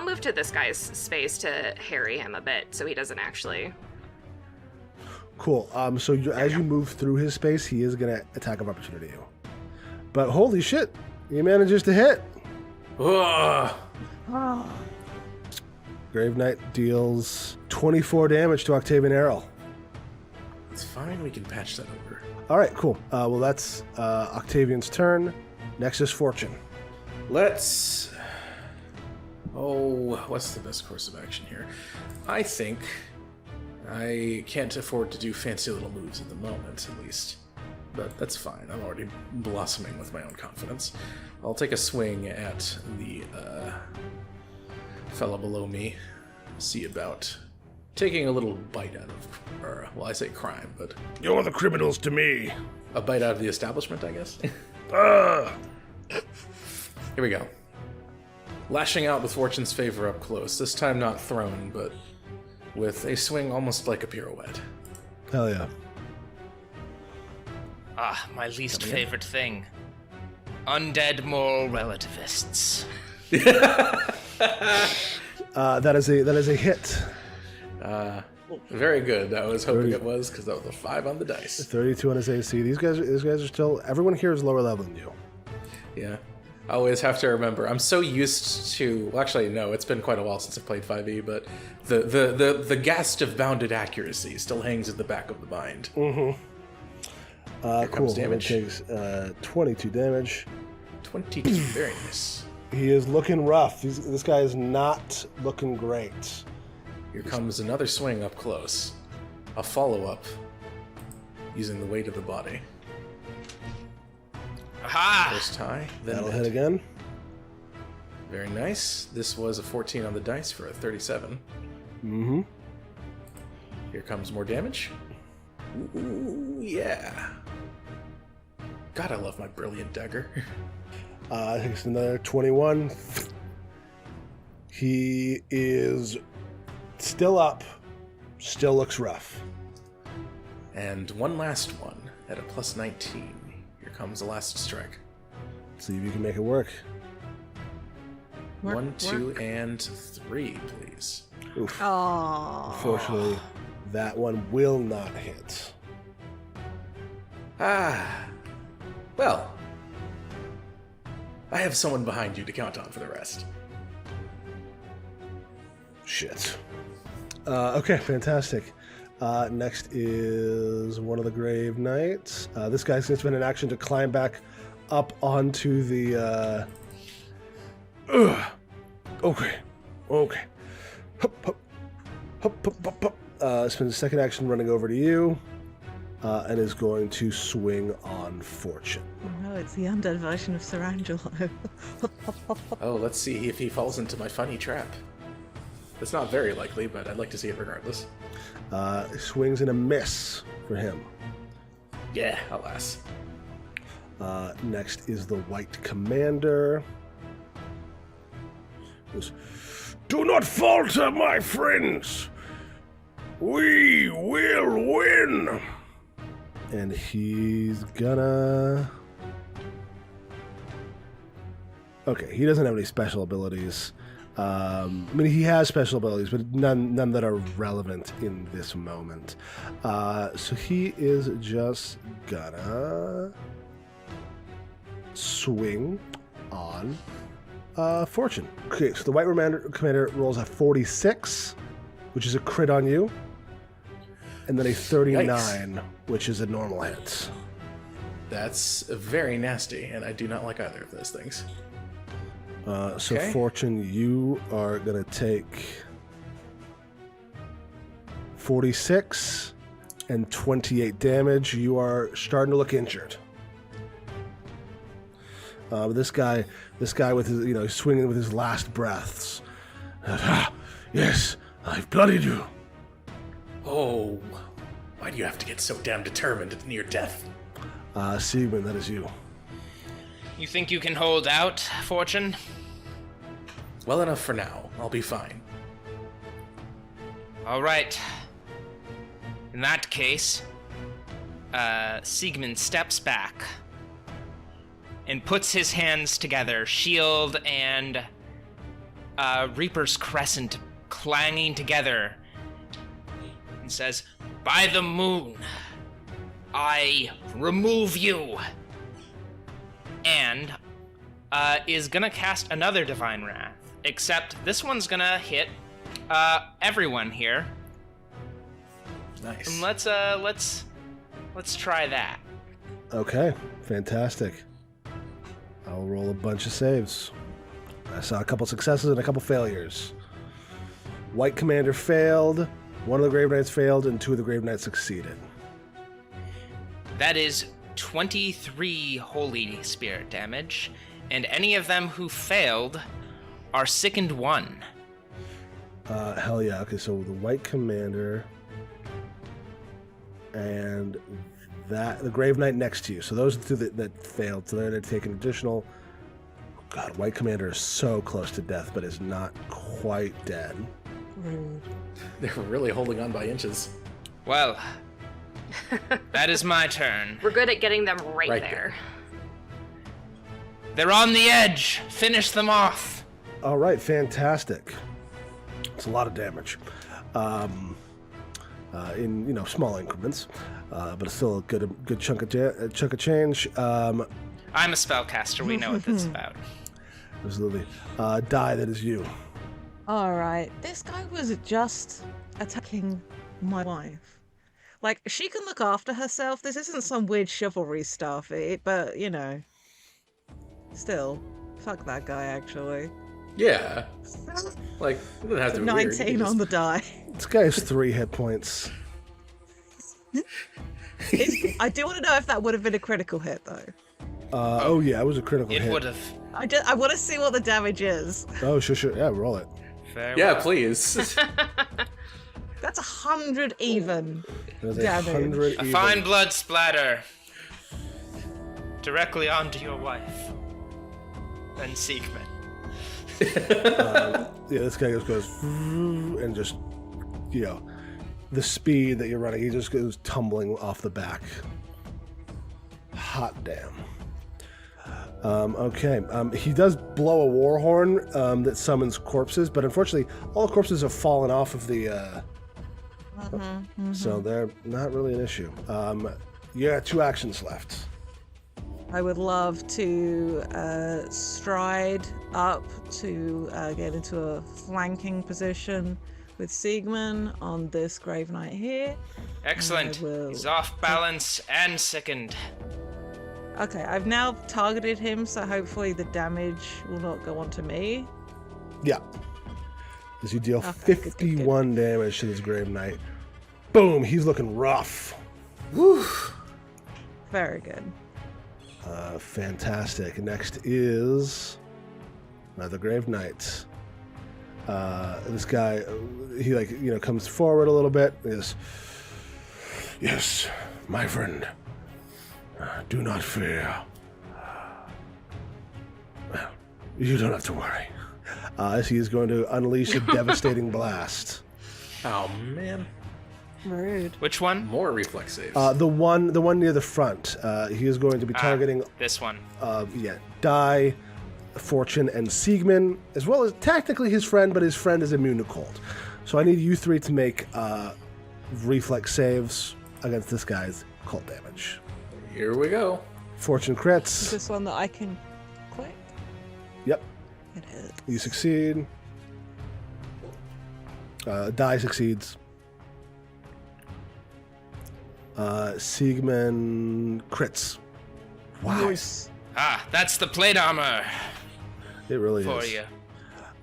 move to this guy's space to harry him a bit so he doesn't actually. Cool. So as you move through his space, he is going to attack of opportunity you. But holy shit, he manages to hit. Ugh. Grave Knight deals 24 damage to Octavian Errol. It's fine, we can patch that over. All right, cool. Well, that's Octavian's turn. Next is Fortune. Let's... Oh, what's the best course of action here? I think I can't afford to do fancy little moves at the moment, at least. But that's fine. I'm already blossoming with my own confidence. I'll take a swing at the fella below me. See about taking a little bite out of, or, well, I say crime, but You're the criminals to me. a bite out of the establishment, I guess. Ah! Here we go. Lashing out with Fortune's favor up close, this time not thrown, but with a swing almost like a pirouette. Hell yeah. Ah, my least favorite thing. Undead moral relativists. That is a hit. Very good. I was hoping it was, because that was a 5 on the dice. 32 on his AC. These guys are still. Everyone here is lower level than you. Yeah. I always have to remember. I'm so used to. Well, actually, no. It's been quite a while since I've played 5e, but the ghast of bounded accuracy still hangs at the back of the mind. Mm-hmm. Here comes damage. He takes 22 damage. 22. Very nice. He is looking rough. This guy is not looking great. Here comes another swing up close. A follow-up using the weight of the body. Aha! First tie, then That'll net. hit again. Very nice. This was a 14 on the dice for a 37. Mm-hmm. Here comes more damage. Ooh, yeah. God, I love my brilliant dagger. Takes another 21. He is still up. Still looks rough. And one last one at a plus 19. Here comes the last strike. See if you can make it work. 1, 2, and 3, please. Oof. Oh. Unfortunately, that one will not hit. Ah. Well. I have someone behind you to count on for the rest. Shit. Okay, fantastic. Next is one of the Grave Knights. This guy's going to spend an action to climb back up onto the... Okay. Hup, hup. Hup, hup, hup, hup. Spends a second action running over to you. And is going to swing on Fortune. Oh no, it's the undead version of Sir Angelo. Oh, let's see if he falls into my funny trap. It's not very likely, but I'd like to see it regardless. Swings and a miss for him. Yeah, alas. Next is the White Commander. Goes, do not falter, my friends. We will win. And he's gonna... Okay, he doesn't have any special abilities. I mean, he has special abilities, but none that are relevant in this moment. So he is just gonna swing on Fortune. Okay, so the White Commander rolls a 46, which is a crit on you, and then a 39, Yikes. which is a normal hit. That's very nasty, and I do not like either of those things. So Okay. Fortune, you are gonna take 46 and 28 damage. You are starting to look injured. But this guy with his, swinging with his last breaths. Yes, I've bloodied you. Oh, why do you have to get so damn determined at near death? SIEGMANN, that is you. You think you can hold out, Fortune? Well enough for now. I'll be fine. All right. In that case, SIEGMANN steps back and puts his hands together, shield and Reaper's Crescent clanging together, and says, "By the moon, I remove you," and is gonna cast another Divine Wrath, except this one's gonna hit everyone here. Nice. And let's try that. Okay, fantastic. I'll roll a bunch of saves. I saw a couple successes and a couple failures. White Commander failed, one of the Grave Knights failed, and two of the Grave Knights succeeded. That is 23 Holy Spirit damage, and any of them who failed are sickened 1. Hell yeah. Okay, so the White Commander and the Grave Knight next to you. So those are the two that failed. So they're going to take an additional... God, White Commander is so close to death, but is not quite dead. Rude. They're really holding on by inches. Well, that is my turn. We're good at getting them right Right there. They're on the edge. Finish them off. All right, fantastic. It's a lot of damage. In small increments, but it's still a good chunk of change. I'm a spellcaster. We know what that's about. Absolutely. Die, that is you. All right. This guy was just attacking my wife. Like, she can look after herself. This isn't some weird chivalry stuff, but, still, fuck that guy, actually. Yeah. Like, it doesn't have to be 19 weird. on the die. This guy has 3 hit points. I do want to know if that would have been a critical hit, though. Oh yeah, it was a critical It hit. would have. I want to see what the damage is. Oh, sure. Yeah, roll it. Very Yeah, well. please. That's 100 even. There's Damage. 100 A even. fine blood splatter directly onto your wife. Then Siegmann. Yeah, this guy just goes and just, the speed that you're running, he just goes tumbling off the back. Hot damn. Okay. He does blow a war horn that summons corpses, but unfortunately, all the corpses have fallen off of the. So they're not really an issue. You got 2 actions left. I would love to stride up to get into a flanking position with Siegmann on this Grave Knight here. Excellent. I will- He's off balance and sickened. Okay, I've now targeted him, so hopefully the damage will not go on to me. Yeah. As you deal Okay, good, good, good. 51 damage to this Grave Knight. Boom! He's looking rough. Very good. Fantastic. Next is another Grave Knight. This guy, he comes forward a little bit. He goes, "Yes, my friend. Do not fear. Well, you don't have to worry." As he is going to unleash a devastating blast. Oh, man. Rude. Which one? More reflex saves. The one near the front. He is going to be targeting This one. Die, Fortune, and Siegmann, as well as technically his friend, but his friend is immune to cold. So I need you 3 to make reflex saves against this guy's cold damage. Here we go. Fortune Is crits. this one that I can click? Yep, It is. you succeed. Die succeeds. Siegmann crits. Wow, Nice. That's the plate armor it really for is. you.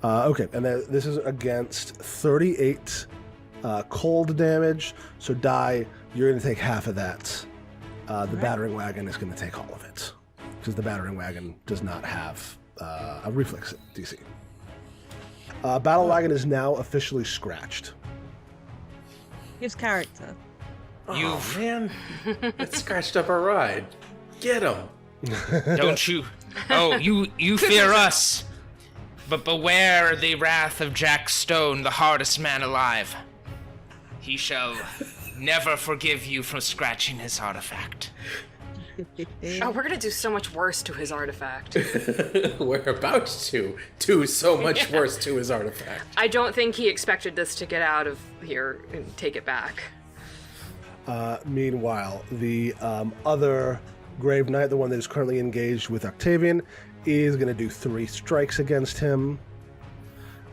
Okay, and then this is against 38 cold damage. So Die, you're going to take half of that. The battering wagon is going to take all of it, because the battering wagon does not have a reflex DC. Battle wagon is now officially scratched. Gives character. Oh, man. That scratched up our ride. Get him. Don't you? Oh, you fear us. But beware the wrath of Jack Stone, the hardest man alive. He shall never forgive you for scratching his artifact. Oh, we're gonna do so much worse to his artifact. We're about to do so much worse to his artifact. I don't think he expected this to get out of here and take it back. Meanwhile, the other Grave Knight, the one that is currently engaged with Octavian, is going to do 3 strikes against him.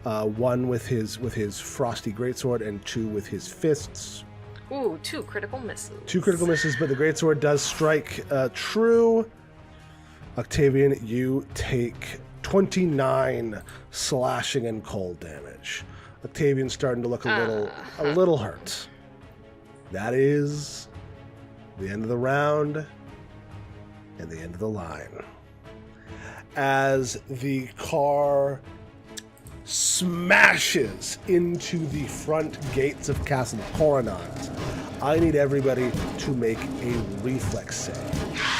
One with his frosty greatsword and 2 with his fists. Ooh, 2 critical misses. 2 critical misses, but the greatsword does strike true. Octavian, you take 29 slashing and cold damage. Octavian's starting to look a little hurt. That is the end of the round and the end of the line. As the car smashes into the front gates of Castle Coronant. I need everybody to make a reflex save.